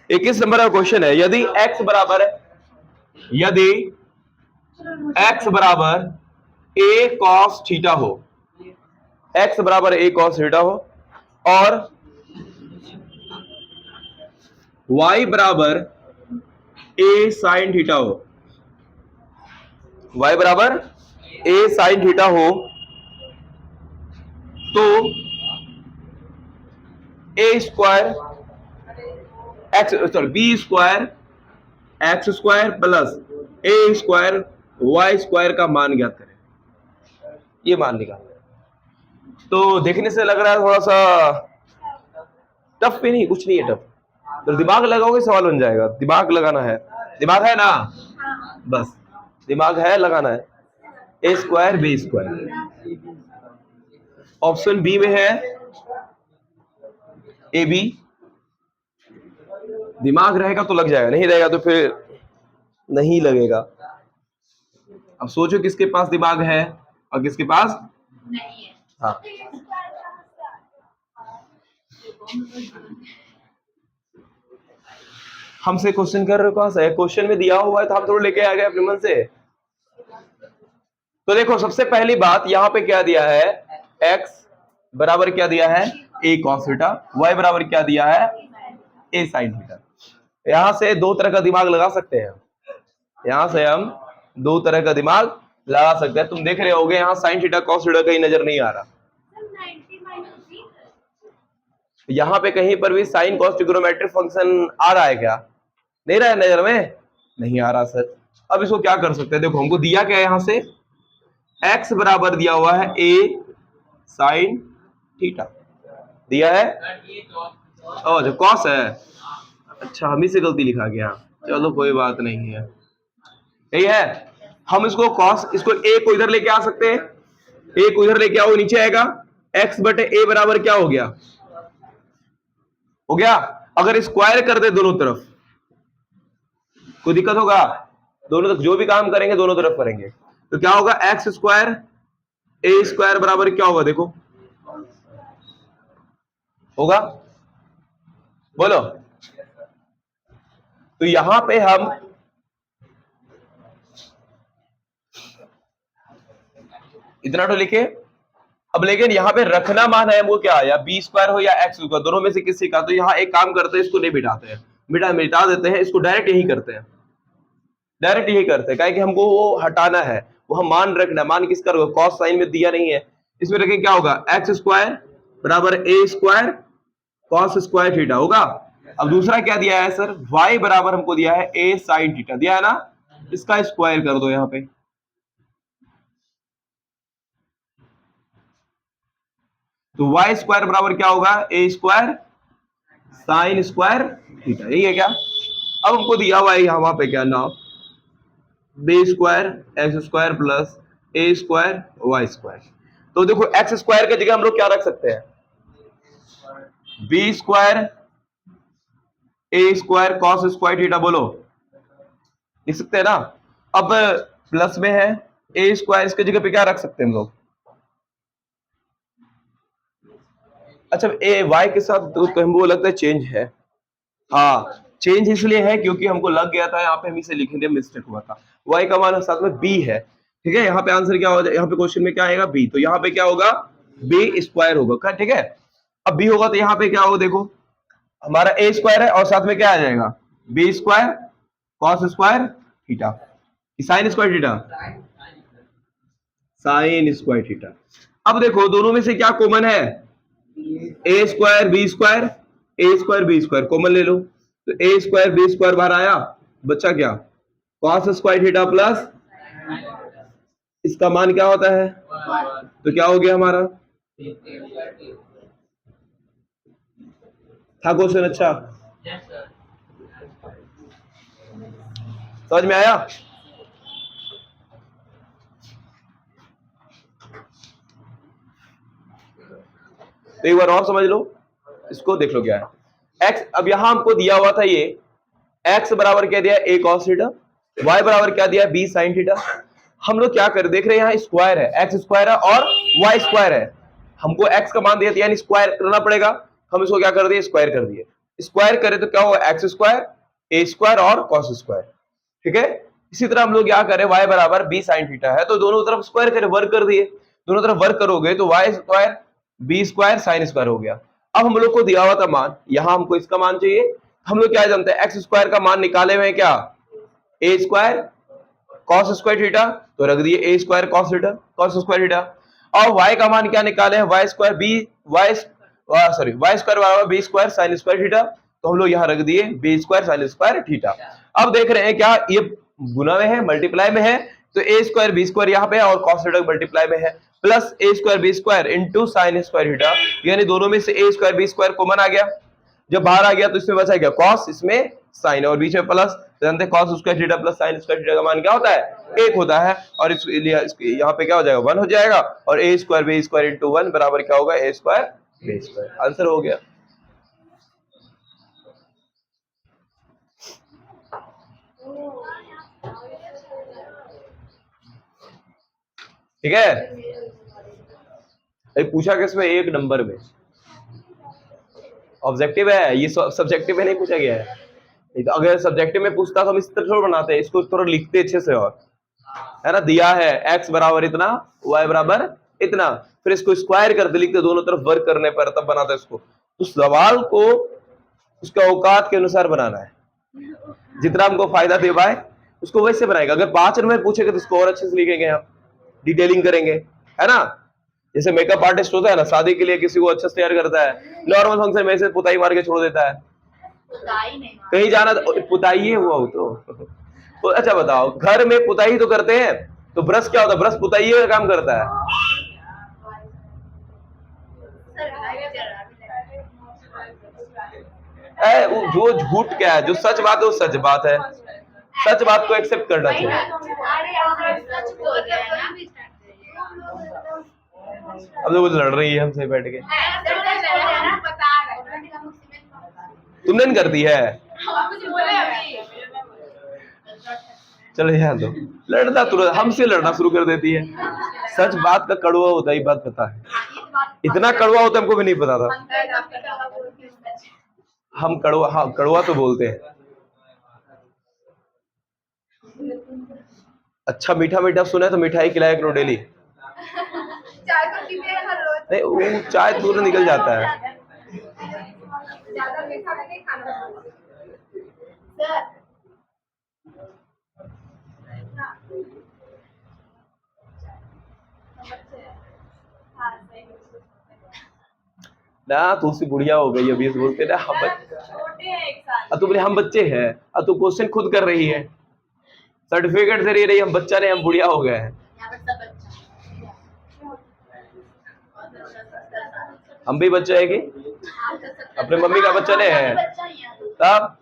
21 नंबर का क्वेश्चन है, यदि x बराबर a cos थीटा हो, x बराबर a cos थीटा हो और y बराबर a sin थीटा हो, y बराबर a sin थीटा हो, तो a square x sorry b square x square plus A square Y square का मान ज्ञात करें। ये मान निकालना है। तो देखने से लग रहा है थोड़ा सा टफ भी नहीं, कुछ नहीं है टफ, तो दिमाग लगाओगे सवाल बन जाएगा। दिमाग लगाना है, दिमाग है ना, बस दिमाग है, लगाना है। ए square B square, option B में है ए बी। दिमाग रहेगा तो लग जाएगा, नहीं रहेगा तो फिर नहीं लगेगा। अब सोचो किसके पास दिमाग है और किसके पास नहीं है। हाँ, हमसे क्वेश्चन कर रहे हो, कहां से क्वेश्चन में दिया हुआ है तो हम थोड़ा लेके आ गए अपने मन से। तो देखो सबसे पहली बात यहां पे क्या दिया है, x बराबर क्या दिया है a cos थीटा, y बराबर क्या दिया है a sin थीटा। यहां से दो तरह का दिमाग लगा सकते हैं, यहां से हम दो तरह का दिमाग लगा सकते हैं। तुम देख रहे होगे यहाँ sin थीटा cos थीटा कहीं नजर नहीं आ रहा, यहाँ पे कहीं पर भी साइन कॉस ट्रिग्नोमेट्रिक फंक्शन आ रहा है क्या, नहीं रहा है नजर में, नहीं आ रहा सर। अब इसको क्या कर सकते हैं, देखो हमको दिया क्या है, यहाँ से x बराबर दिया हुआ है a साइन थीटा दिया है, ओ जो कॉस है, अच्छा हम ही से गलती लिखा गया, चलो कोई बात नहीं है, यही है। हम इसको कॉस, इसको a को इधर लेके आ सकते हैं, a को इधर लेके आओ नीचे आएगा, x बटे a बराबर क्या हो गया, हो गया। अगर स्क्वायर कर दे दोनों तरफ कोई दिक्कत होगा, दोनों तरफ जो भी काम करेंगे दोनों तरफ करेंगे, तो क्या होगा एक्स स्क्वायर ए स्क्वायर बराबर क्या होगा, देखो होगा, बोलो। तो यहां पे हम इतना तो लिखे। अब लेकिन यहाँ पे रखना मान है वो क्या, या बी स्क्वायर हो या एक्स स्क्वायर, दोनों में से किसी का। तो यहाँ एक काम करते हैं, इसको नहीं बिठाते हैं, मिटा देते हैं, इसको डायरेक्ट यही करते हैं, डायरेक्ट यही करते हैं, कि हमको वो हटाना है, वो हम मान रखना, मान किसका होगा, कॉस साइन में दिया नहीं है, इसमें रखें क्या होगा, एक्स स्क्वायर बराबर ए स्क्वायर कॉस स्क्वायर थीटा होगा। अब दूसरा क्या दिया है सर, वाई बराबर हमको दिया है ए साइन थीटा दिया है ना, इसका स्क्वायर कर दो यहाँ पे, तो y स्क्वायर बराबर क्या होगा, ए स्क्वायर साइन स्क्वायर थीटा, यही है क्या। अब हमको दिया हुआ है यहाँ पे क्या नाम, B square x square plus ए स्क्वायर वाई स्क्वायर। तो देखो एक्स स्क्वायर की जगह हम लोग क्या रख सकते हैं, B square a square cos square theta, बोलो लिख सकते हैं ना। अब प्लस में है ए स्क्वायर, इसकी जगह पे क्या रख सकते हैं हम लोग, अच्छा ए वाई के साथ तो हमको लगता है चेंज है, हाँ चेंज इसलिए है क्योंकि हमको लग गया था यहाँ पे, हम इसे लिखने में मिस्टेक हुआ था, वाई का मान साथ में बी है, ठीक है। यहाँ पे आंसर क्या होगा, यहाँ पे क्वेश्चन में क्या आएगा बी, तो यहाँ पे क्या होगा बी स्क्वायर होगा, ठीक है। अब बी होगा तो यहाँ पे क्या होगा, देखो हमारा ए स्क्वायर है और साथ में क्या आ जाएगा b square cos square theta, sine square theta, sine square theta. अब देखो दोनों में से क्या कॉमन है, ए square B square, a square B square common ले लो, तो ए स्क्वायर बी स्क्वायर बाहर आया, बच्चा क्या कॉस स्क्वायर थीटा प्लस इसका मान क्या होता है, तो क्या हो गया हमारा, था क्वेश्चन अच्छा, समझ में आया। तो एक बार और समझ लो, इसको देख लो क्या है। x अब यहां हमको दिया हुआ था ये x बराबर क्या दिया a cos थीटा, y बराबर क्या दिया b sin थीटा। हम लोग क्या कर देख रहे हैं, यहाँ स्क्वायर है, x स्क्वायर है और y स्क्वायर है, हमको x का मान दिया था यानी स्क्वायर करना पड़ेगा। हम इसको क्या कर दिए, स्क्वायर कर दिए। स्क्वायर करें तो क्या होगा, एक्स स्क्वायर a स्क्वायर और cos स्क्वायर, ठीक है। इसी तरह हम लोग क्या करें, y बराबर b sin थीटा है तो दोनों तरफ स्क्वायर करें, वर्ग कर दिए, दोनों तरफ वर्ग करोगे तो y square b square sin square हो गया। अब हम लोग को दिया हुआ था मान, यहां हमको इसका मान चाहिए। हम लोग क्या जानते हैं, एक्स स्क्वायर का मान निकाले हुए हैं क्या, a square cos square theta, तो रख दिए a square cos theta cos square theta. और y का मान क्या निकाले हैं, y स्क्वायर y स्क्वायर बराबर b square sin square theta, तो हम लोग यहाँ रख दिए b square sin square theta. अब देख रहे हैं क्या ये गुना में है, मल्टीप्लाई में है, तो a स्क्वायर b स्क्वायर यहाँ पे है और cos थीटा मल्टीप्लाई में है, plus a square b square into sine square theta, यानी दोनों में से a square b square common आ गया। जब बाहर आ गया तो इसमें बचा क्या, cos, इसमें sin और बीच में प्लस, जानते हैं cos square theta plus sin square theta का मान क्या होता है, 1 होता है। और यहाँ पे क्या हो जाएगा, 1 हो जाएगा, और a square b square into 1 बराबर क्या होगा, a square b square. Answer हो गया। ठीक है, पूछा किसमें, 1 नंबर में। ऑब्जेक्टिव है ये, सब्जेक्टिव में नहीं पूछा गया है। नहीं तो अगर सब्जेक्टिव में पूछता तो हम इस तरह थोड़ा बनाते हैं, इसको थोड़ा लिखते अच्छे से, और है ना, दिया है x बराबर इतना, y बराबर इतना, फिर इसको स्क्वायर करते लिखते, दोनों तरफ वर्क करने पर तब बनाते इसको। तो सवाल को उसका औकात के अनुसार बनाना है, जितना हमको फायदा दे पाए उसको वैसे बनाएगा। अगर 5 नंबर पूछेगा तो इसको और अच्छे से लिखेंगे, हम डिटेलिंग करेंगे, है ना। जैसे मेकअप आर्टिस्ट होता है ना, शादी के लिए किसी को अच्छे से तैयार करता है, नॉर्मल फंक्शन में से पुताई मार के छोड़ देता है, कहीं जाना तो पुताई ही हुआ हो तो अच्छा बताओ, घर में पुताई तो करते हैं, तो ब्रश क्या होता है, ब्रश पुताई का काम करता है। जो झूठ क्या है, जो सच बात है वो सच बात है, सच बात को एक्सेप्ट करना चाहिए। अब तो कुछ लड़ रही है हमसे बैठ के, तुमने नहीं करती है, चलो यहाँ दो, लड़ना तुरंत हमसे लड़ना शुरू कर देती है। सच बात का कड़वा होता है, ये बात पता है, इतना कड़वा होता है हमको भी नहीं पता था। हम कड़वा, हाँ कड़वा तो बोलते हैं। अच्छा मीठा मीठा सुना है तो मिठाई खिलाया करो डेली। नहीं वो चाय तुरंत निकल जाता है। ज्यादा मीठा नहीं खाना। ना तुलसी बुढ़िया हो गई अभी, बोलते ना हम तो बोले हम बच्चे हैं, अब तो क्वेश्चन खुद कर रही है, सर्टिफिकेट दे रही हम बच्चा नहीं, हम बुढ़िया हो गए हैं। हम भी बच्चे है कि अपने मम्मी का बच्चा नहीं है, तब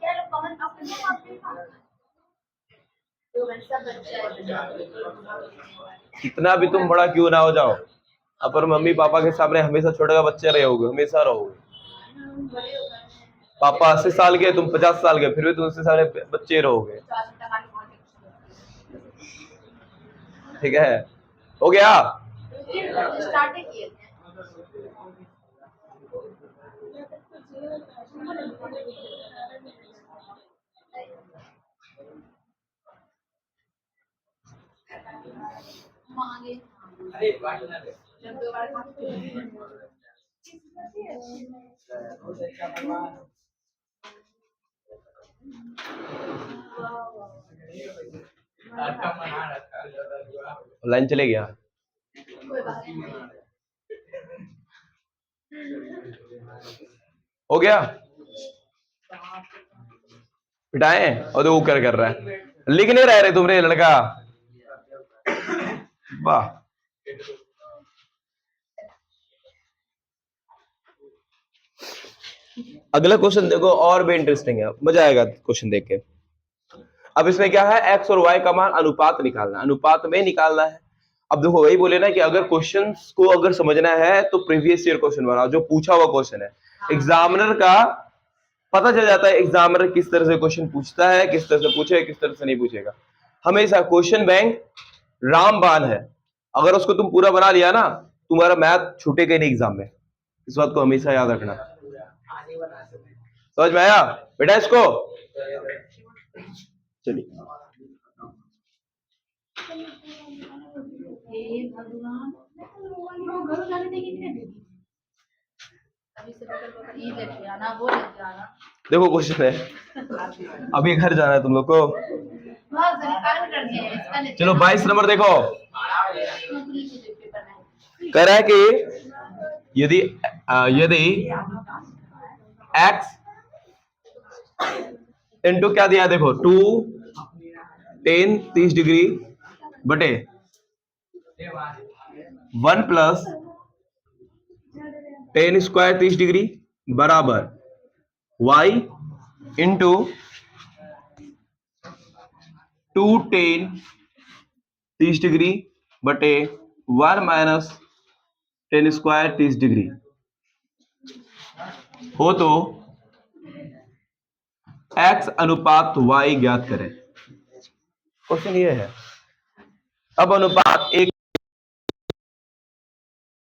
कितना भी तुम बड़ा क्यों ना हो जाओ, अपन मम्मी पापा के सामने हमेशा छोटे का बच्चे रहोगे, हमेशा रहोगे। पापा 80 साल के, तुम 50 साल के, फिर भी तुम उससे सारे बच्चे रहोगे। ठीक है, हो गया। अरे पार्टनर लाइन चले गया। हो गया, पिटाए और तो वो कर रहा है, लिख नहीं रहे तुमने लड़का, वाह। अगला क्वेश्चन देखो, और भी इंटरेस्टिंग है, मजा आएगा क्वेश्चन देख के। अब इसमें क्या है, एक्स और वाई का मान अनुपात निकालना, अनुपात में निकालना है। अब देखो वही बोले ना कि अगर क्वेश्चंस को अगर समझना है तो प्रीवियस ईयर क्वेश्चन बनाओ, जो पूछा हुआ क्वेश्चन है। एग्जामिनर का पता चल जाता है एग्जामिनर किस तरह से क्वेश्चन पूछता है, किस तरह से पूछेगा, किस तरह से नहीं पूछेगा। हमेशा क्वेश्चन बैंक रामबाण है, अगर उसको तुम पूरा बना लिया ना, तुम्हारा मैथ छूटेगा ही नहीं एग्जाम में। इस बात को हमेशा याद रखना। समझ में आया बेटा इसको? चलिए हे भगवान, वो घर जाने देगी नहीं। अभी से पकड़ ये लेके आना, वो लेके आना। देखो क्वेश्चन है, अभी घर जाना है तुम लोग को। बहुत सारे काम करने हैं इसका लेके चलो 22 नंबर देखो, नौकरी के पेपर में कह रहा है कि यदि x इंटू क्या दिया है देखो 2 10 30 डिग्री बटे 1 प्लस 10 स्क्वायर 30 डिग्री बराबर y इंटू 2 10 30 डिग्री बटे 1 माइनस 10 स्क्वायर 30 डिग्री हो तो x अनुपात y ज्ञात करें। क्वेश्चन ये है। अब अनुपात 1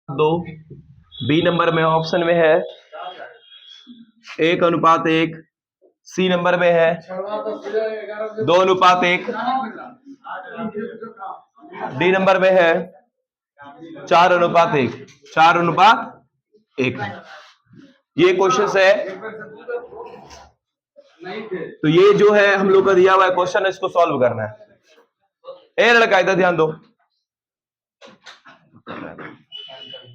2 बी नंबर में ऑप्शन में है 1 अनुपात 1, सी नंबर में है 2 अनुपात 1, डी नंबर में है 4 अनुपात 1, 4 अनुपात 1। ये क्वेश्चन है। तो ये जो है हम लोग का दिया हुआ है क्वेश्चन, इसको सॉल्व करना है। ए लड़का इधर ध्यान दो।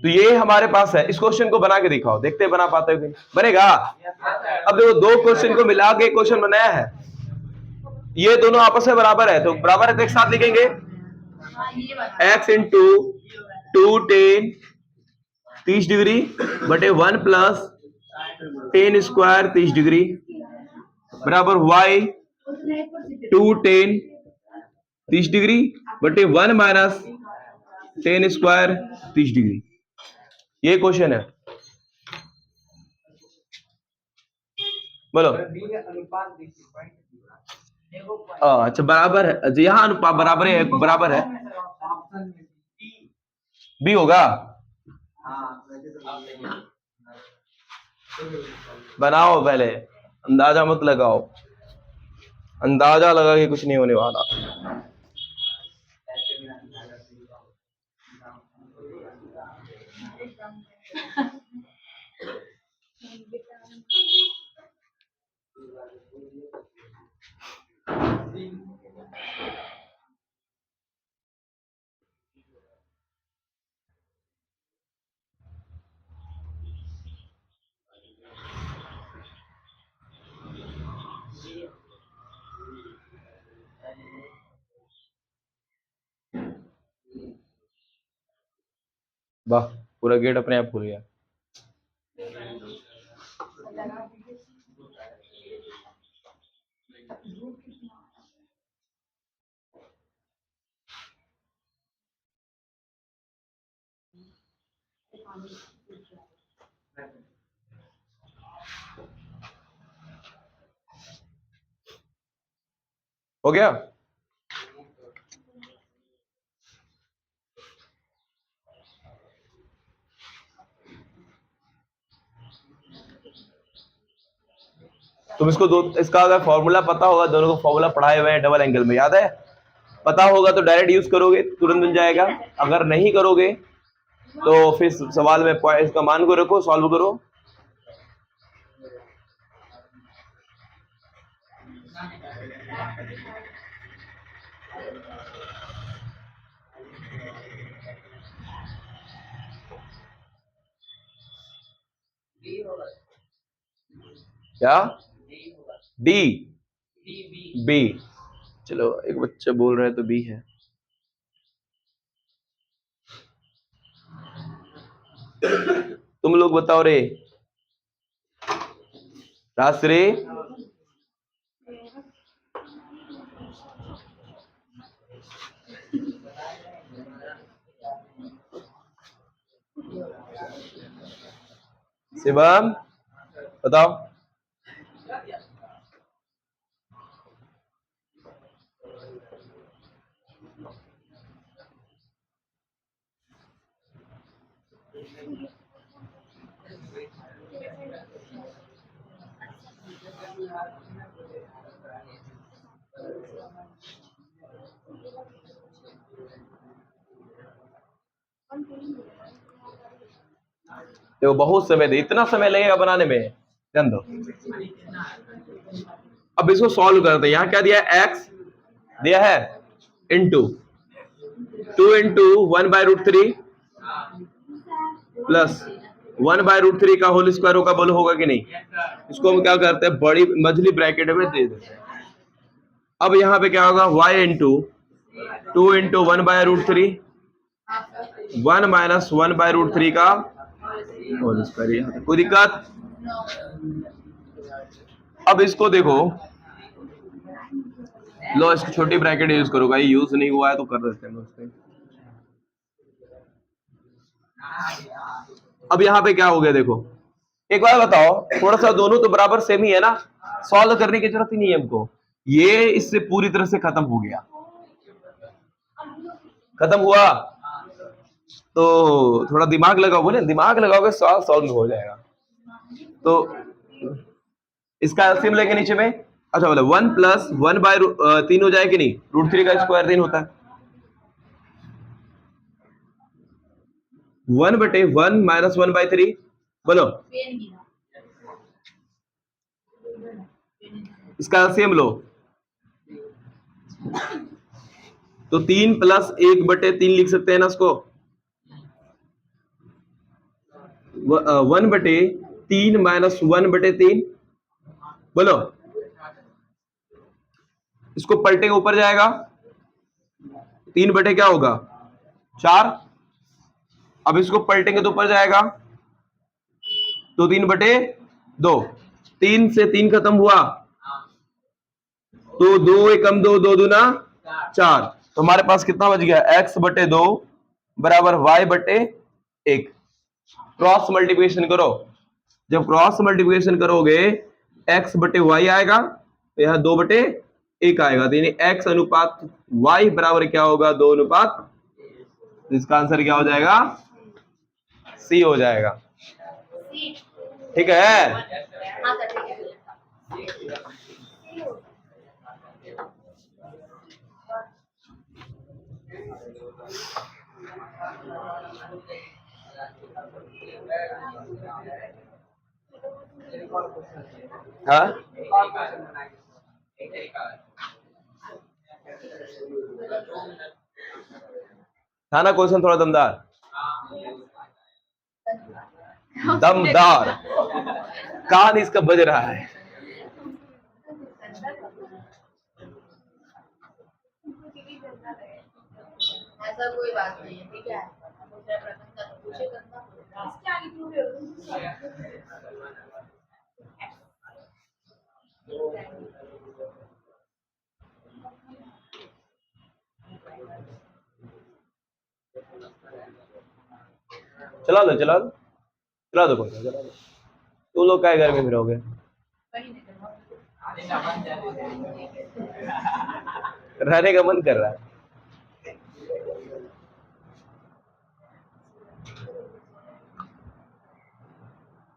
तो ये हमारे पास है, इस क्वेश्चन को बना के दिखाओ, देखते हैं बना पाते हो कि नहीं। बनेगा? अब देखो दो क्वेश्चन को मिला के क्वेश्चन बनाया है, ये दोनों आपस में बराबर है, तो बराबर है तो एक साथ लिखेंगे x इंटू 2 10 30 डिग्री बटे 1 प्लस 10 स्क्वायर 30 डिग्री बराबर y 2 10 30 डिग्री बटे 1 माइनस 10 स्क्वायर 30 डिग्री। ये क्वेश्चन है, बोलो। अच्छा बराबर है, यहाँ अनुपात बराबर है, बराबर है। बी होगा। बनाओ पहले, अंदाजा मत लगाओ, अंदाजा लगा के कुछ नहीं होने वाला। वाह, पूरा गेट अपने आप खुल गया। हो गया? तुम इसको दो, इसका अगर फॉर्मूला पता होगा, दोनों को फॉर्मूला पढ़ाए हुए हैं डबल एंगल में, याद है? पता होगा तो डायरेक्ट यूज करोगे, तुरंत मिल जाएगा। अगर नहीं करोगे तो फिर सवाल में इसका मान को रखो, सॉल्व करो। क्या? D B? चलो एक बच्चा बोल रहा है तो बी है। तुम लोग बताओ रे, राश्री शिवम बताओ। देखो बहुत समय दे, इतना समय लगेगा बनाने में, ध्यान दो। अब इसको सॉल्व करते हैं। यहाँ क्या दिया है, x दिया है इंटू 2 इंटू 1/√3 प्लस 1/√3 का होल स्क्वायर होगा, बोलो होगा कि नहीं। इसको हम क्या करते हैं, बड़ी मझली ब्रैकेट में दे देते हैं। अब यहाँ पे क्या होगा, y इंटू 2 इंटू 1/√3 1 माइनस 1/√3 का होल स्क्वायर। कोई दिक्कत। अब इसको देखो, लो इसकी छोटी ब्रैकेट यूज करो, भाई यूज नहीं हुआ है तो कर देते हैं उससे। अब यहाँ पे क्या हो गया देखो, एक बार बताओ, थोड़ा सा दोनों तो बराबर सेम ही है ना, सॉल्व करने की जरूरत ही नहीं है हमको। ये इससे पूरी तरह से खत्म हो गया, खत्म हुआ। तो थोड़ा दिमाग लगाओ, बोले दिमाग लगाओगे सॉल्व हो जाएगा। तो इसका एलसीएम लेके नीचे में, अच्छा बोले 1 प्लस 1/3 हो जाए कि नहीं, √3 का स्क्वायर 3 होता है। 1/1 माइनस 1/3 बोलो, इसका एलसीएम लो। तो 3 प्लस 1/3 लिख सकते हैं ना इसको, 1/3 माइनस 1/3 बोलो। इसको पलटे के ऊपर जाएगा, 3 बटे क्या होगा 4। अब इसको पलटेंगे तो ऊपर जाएगा तो 3/2। 3 से 3 खत्म हुआ तो 2 एकम 2, 2 दूना 4। तो हमारे पास कितना बच गया, x/2 बराबर y/1। क्रॉस मल्टीप्लिकेशन करो, जब क्रॉस मल्टीप्लिकेशन करोगे x/y आएगा, तो यहाँ 2/1 आएगा। तो यानी x अनुपात y बराबर क्या होगा, 2 अनुपात। इसका आंसर क्या हो जाएगा, सी हो जाएगा। ठीक है, हाँ था ना क्वेश्चन थोड़ा दमदार, दमदार कान इसका बज रहा है। ऐसा कोई बात नहीं है, ठीक है। दूसरा प्रश्न का तो पूछे करना, इसके आगे क्यों रहे हो? चला दो चला दो चला दो, चला दो। तुम लोग क्या घर में फिरोगे, रहने का मन कर रहा है।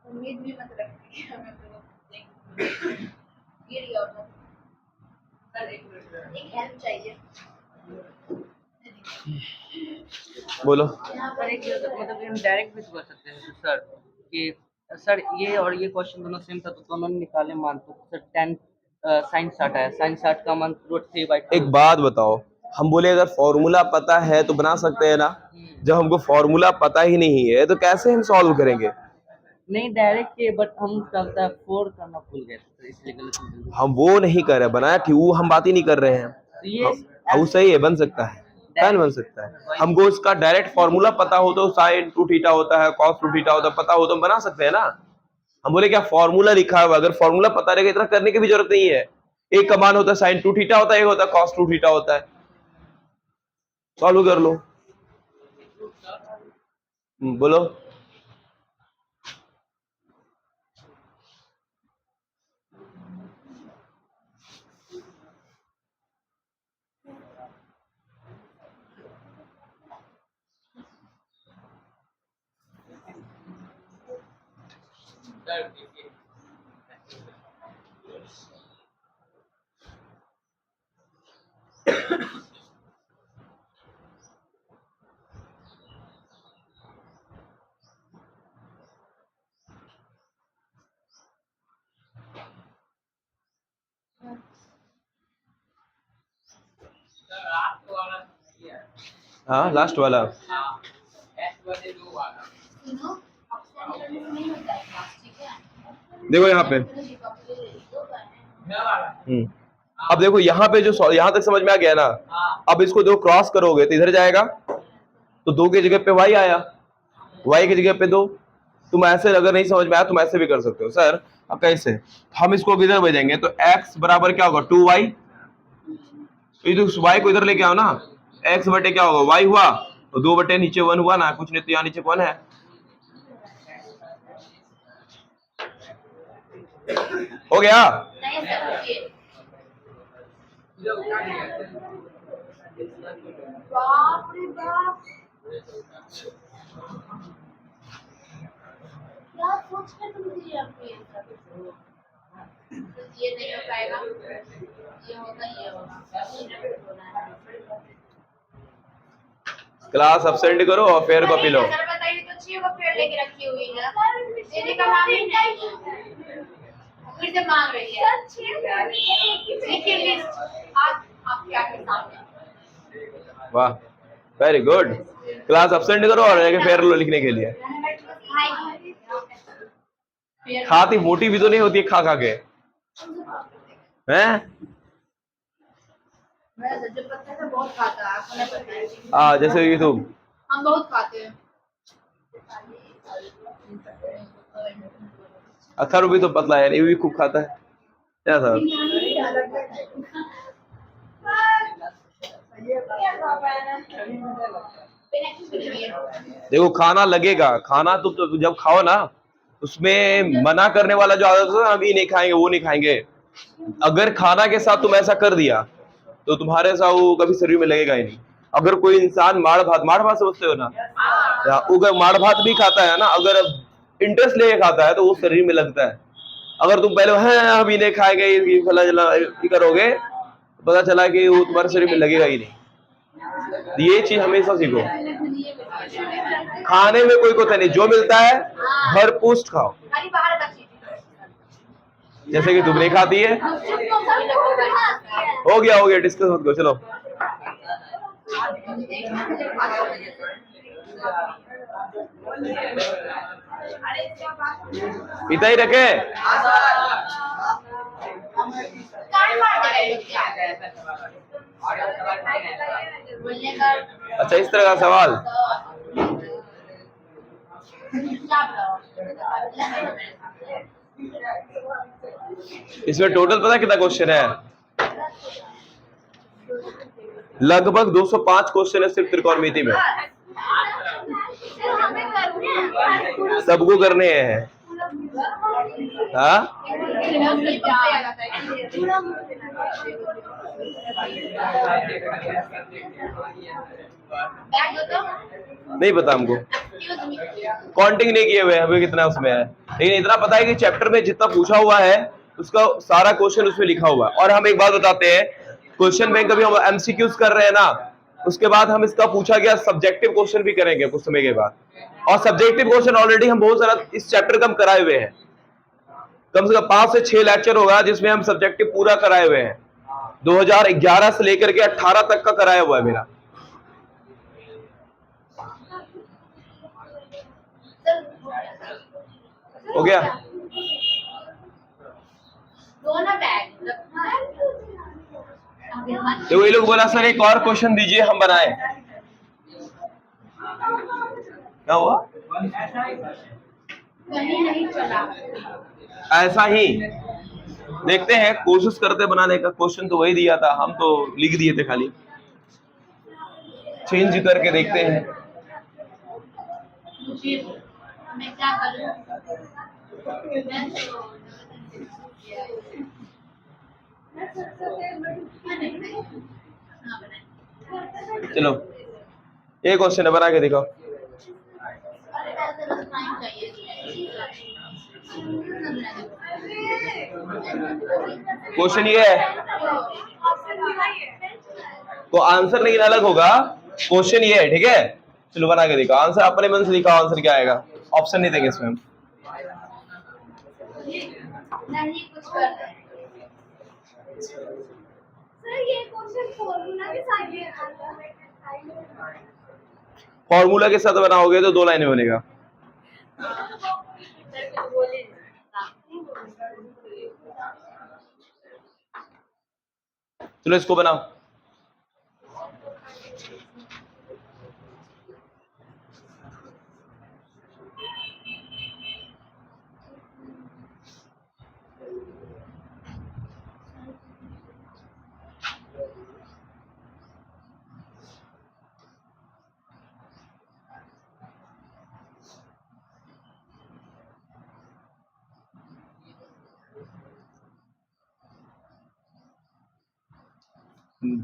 उम्मीद भी मत रखिए हमें तो गिर गया होता। एक हेल्प चाहिए, बोलो। यहाँ सर पर एक मतलब हम डायरेक्ट भी कर सकते हैं सर कि सर ये और ये क्वेश्चन दोनों सेम था तो दोनों ने निकाले मान, तो सर 10 साइन 60 है, साइन 60 का मान √3/2। एक बात बताओ, हम बोले अगर फॉर्मूला पता है तो बना सकते हैं ना, जब हमको फॉर्मूला पता ही नहीं है तो कैसे हम सॉल्व करेंगे। नहीं डायरेक्ट ये, बट हम चलता है 4 करना भूल गए थे, इसलिए गलत हो गई। हम वो नहीं कर रहे, बनाया ठीक, वो हम बात ही नहीं कर रहे हैं। तो ये वो सही है, बन सकता है, फैन बन सकता है। हमको इसका डायरेक्ट फॉर्मूला पता हो तो साइन 2θ होता है, cos 2θ होता है, पता हो तो हम बना सकते हैं ना। हम बोले क्या फॉर्मूला लिखा हुआ, अगर फॉर्मूला पता रहेगा इतना करने की भी जरूरत नहीं है। एक का मान होता है साइन 2θ होता है, एक होता है cos 2θ होता है, सॉल्व कर लो। बोलो। सर देखिए सर लास्ट वाला ये है हाँ लास्ट वाला हाँ एस वाले दो वाला सुनो ऑप्शन करने से नहीं होता है क्लास, ठीक है? देखो यहाँ पे ये वाला अब देखो यहाँ पे जो यहाँ तक समझ में आ गया ना। हाँ अब इसको देखो क्रॉस करोगे तो इधर जाएगा, तो 2 की जगह पे y आया, y की जगह पे 2। तुम ऐसे अगर नहीं समझ में आया तुम ऐसे भी कर सकते हो सर। अब कैसे हम इसको इधर भेजेंगे तो x बराबर क्या होगा 2y, तो ये y को इधर लेके आओ ना, x बटे क्या होगा y हुआ, तो 2 बटे नीचे 1 हुआ ना, कुछ नहीं तो यहाँ नीचे 1 है। हो गया। नहीं सर रुकिए, ये उठा लिया बाप रे बाप, क्या सोच के तुम दिए आपको ये सब? तो ये नहीं हो पाएगा, ये होगा ये होगा, ये नहीं होना है। क्लास अब्सेंट करो और फेयर कॉपी लो। सर बताइए तो 6 को पेड़ लेके रखी हुई है, देने का नाम ही नहीं, फिर से मांग रही है। देखिए लिस्ट आपके आगे सामने। वाह वेरी गुड। क्लास अब्सेंट करो और फेयर लो लिखने के लिए। खाती मोटी भी तो नहीं होती है खा खा के, हैं? मेरा जो पत्ता है बहुत खाता है, आपको नहीं पता है। जैसे कि तुम हम बहुत खाते हैं। अथर्व भी तो पतला है, ये भी खूब खाता है क्या सर? देखो खाना लगेगा, खाना तुम तो जब खाओ ना उसमें मना करने वाला जो आदत है ना, हम ये नहीं खाएंगे वो नहीं खाएंगे, अगर खाना के साथ तुम ऐसा कर दिया तो तुम्हारे साथ वो कभी शरीर में लगेगा ही नहीं। अगर कोई इंसान माड़ भात समझते हो ना, या अगर माड़ भात भी खाता है ना, अगर इंटरेस्ट लेके खाता है तो वो शरीर में लगता है। अगर तुम पहले हम ही नहीं खाएंगे ये फला जला ये करोगे, पता चला कि वो तुम्हारे शरीर में लगेगा ही नहीं। ये चीज हमेशा सीखो, खाने में कोई कोता नहीं, जो मिलता है भरपूर खाओ। खाली बाहर का चीज, जैसे कि तुम नहीं खाती है। हो गया डिस्कस मत करो, चलो। पिता ही रखे। अच्छा इस तरह का सवाल, इसमें टोटल पता कितना क्वेश्चन है? लगभग 205 क्वेश्चन है सिर्फ त्रिकोणमिति में, सबको करने हैं। हाँ नहीं पता हमको, काउंटिंग नहीं किए हुए हमें कितना उसमें है, लेकिन इतना पता है कि चैप्टर में जितना पूछा हुआ है उसका सारा क्वेश्चन उसमें लिखा हुआ है। और हम एक बात बताते हैं, क्वेश्चन बैंक अभी हम एमसीक्यूज कर रहे हैं ना, उसके बाद हम इसका पूछा गया सब्जेक्टिव क्वेश्चन भी करेंगे कुछ समय के बाद। और सब्जेक्टिव क्वेश्चन ऑलरेडी हम बहुत सारा इस चैप्टर का हम कराए हुए हैं, कम से कम 5 से 6 लेक्चर होगा जिसमें हम सब्जेक्टिव पूरा कराए हुए हैं। 2011 से लेकर के 18 तक का कराया हुआ है मेरा। हो गया? तो ये लोग बोला सर एक और क्वेश्चन दीजिए हम बनाए। क्या हुआ? ऐसा ही देखते हैं, कोशिश करते बनाने का। क्वेश्चन तो वही दिया था, हम तो लिख दिए थे, खाली चेंज करके देखते हैं। मैं क्या करूं? चलो ये क्वेश्चन है, बना के दिखाओ। क्वेश्चन ये है, तो आंसर लेकिन अलग होगा। क्वेश्चन ये है, ठीक है। चलो बना के देखो आंसर, अपने मन से लिखा आंसर क्या आएगा। ऑप्शन नहीं देंगे इसमें हम। नहीं कुछ कर रहे हैं सर, ये क्वेश्चन फॉर्मूला के साथ ये फॉर्मूला के साथ बनाओगे तो 2 लाइनें बनेगा। चलो इसको बनाओ।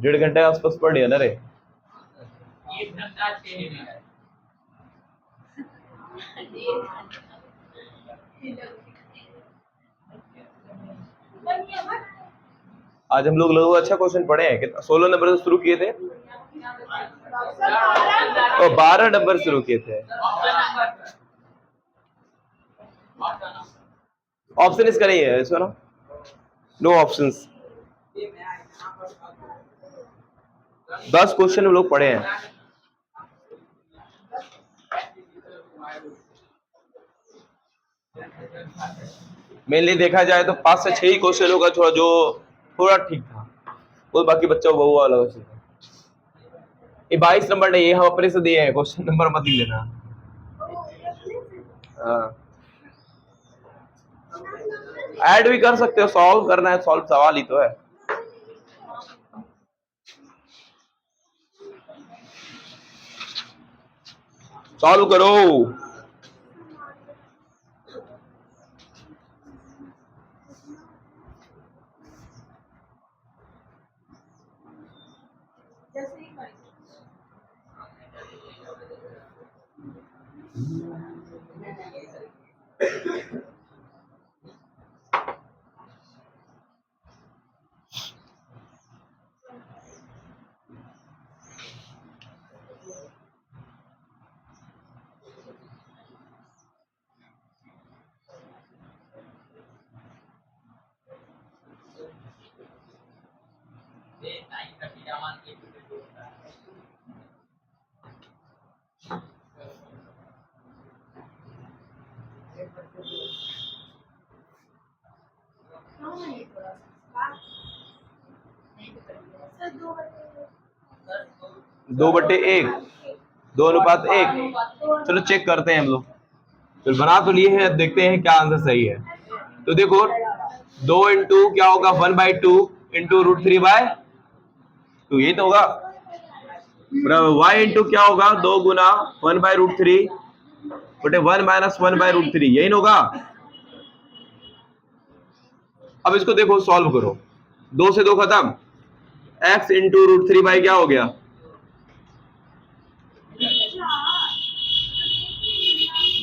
डेढ़ घंटे के आसपास पढ़ लिया ना रे। 1 घंटा 6 मिनट। आज हम लोग लगभग अच्छा क्वेश्चन पढ़े हैं। कितना 16 नंबर से शुरू किए थे तो 12 नंबर शुरू किए थे। ऑप्शन इसका नहीं है इसका ना, नो ऑप्शंस। 10 क्वेश्चन हम लोग पढ़े हैं। मेनली देखा जाए तो 5 से 6 ही क्वेश्चन होगा थोड़ा जो थोड़ा ठीक था, वो बाकी बच्चों बहु वाला क्वेश्चन। ये 22 नंबर नहीं है, हम अपने से दिए हैं, क्वेश्चन नंबर मत ही लेना। हाँ ऐड भी कर सकते हो, सॉल्व करना है, सॉल्व सवाल ही तो है। सॉल्व करो। दो बटे एक, 2:1। चलो चेक करते हैं हम लोग। फिर बना तो लिए हैं, अब देखते हैं क्या आंसर सही है। तो देखो 2 इंटू क्या होगा 1/2 इंटू √3/2, यही तो होगा। y इंटू क्या होगा 2 गुना 1/√3 बटे 1 माइनस 1/√3, यही ना होगा। अब इसको देखो सॉल्व करो, 2 से 2 खत्म, x इंटू √3 क्या हो गया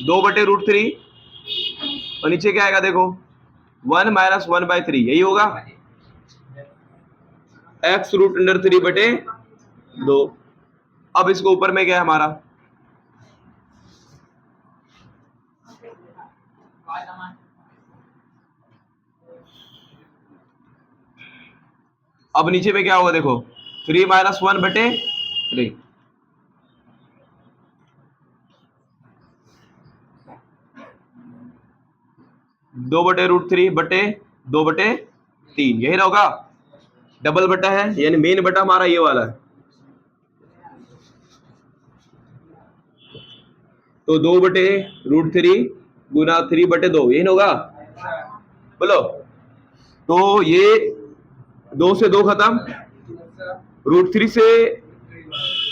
2/√3 और नीचे क्या आएगा देखो 1 माइनस 1/3, यही होगा। x √3/2। अब इसको ऊपर में क्या है हमारा, अब नीचे में क्या होगा देखो 3 माइनस 1/3, 2/√3/2/3, यही ना होगा। डबल बटा है यानी मेन बटा हमारा ये वाला है, तो 2/√3 गुना 3/2, यही ना होगा। बोलो तो ये 2 से 2 खत्म, √3 से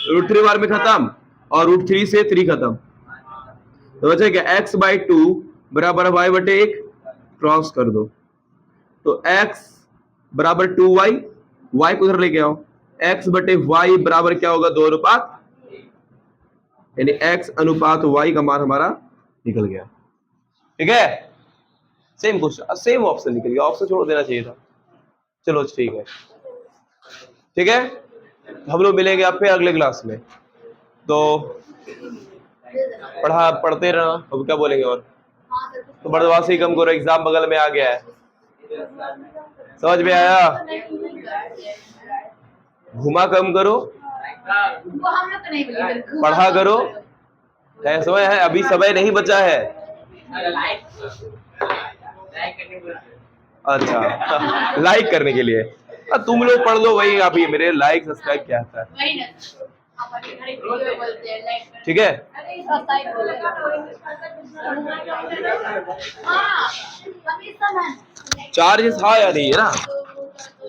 √3 बार में खत्म और √3 से 3 खत्म, तो बचा क्या x/2 बराबर y/1, क्रॉस कर दो तो x बराबर 2y, y को उधर लेके आओ, x/y बराबर क्या होगा 2 अनुपात, यानी x अनुपात y का मान हमारा निकल गया। ठीक है, सेम क्वेश्चन, सेम ऑप्शन निकल गया, ऑप्शन छोड़ देना चाहिए था। चलो ठीक है, ठीक है, हम लोग मिलेंगे आप फिर अगले क्लास में। तो पढ़ते रहना, अब क्या बोलेंगे और। तो बदमाशी कम करो, एग्जाम बगल में आ गया है, समझ में आया? घुमा कम करो, वो हम लोग तो नहीं बोले, पढ़ा करो, है समय है, अभी समय नहीं बचा है। लाइक करने को अच्छा लाइक करने के लिए, तुम लोग पढ़ लो वही, अभी मेरे लाइक सब्सक्राइब क्या आता है, वही ना आप हर एक वीडियो बोलते हैं लाइक। ठीक है। अरे सब्सक्राइब बोले हाँ हमेशा मैं चार्जेस हाँ या नहीं है ना?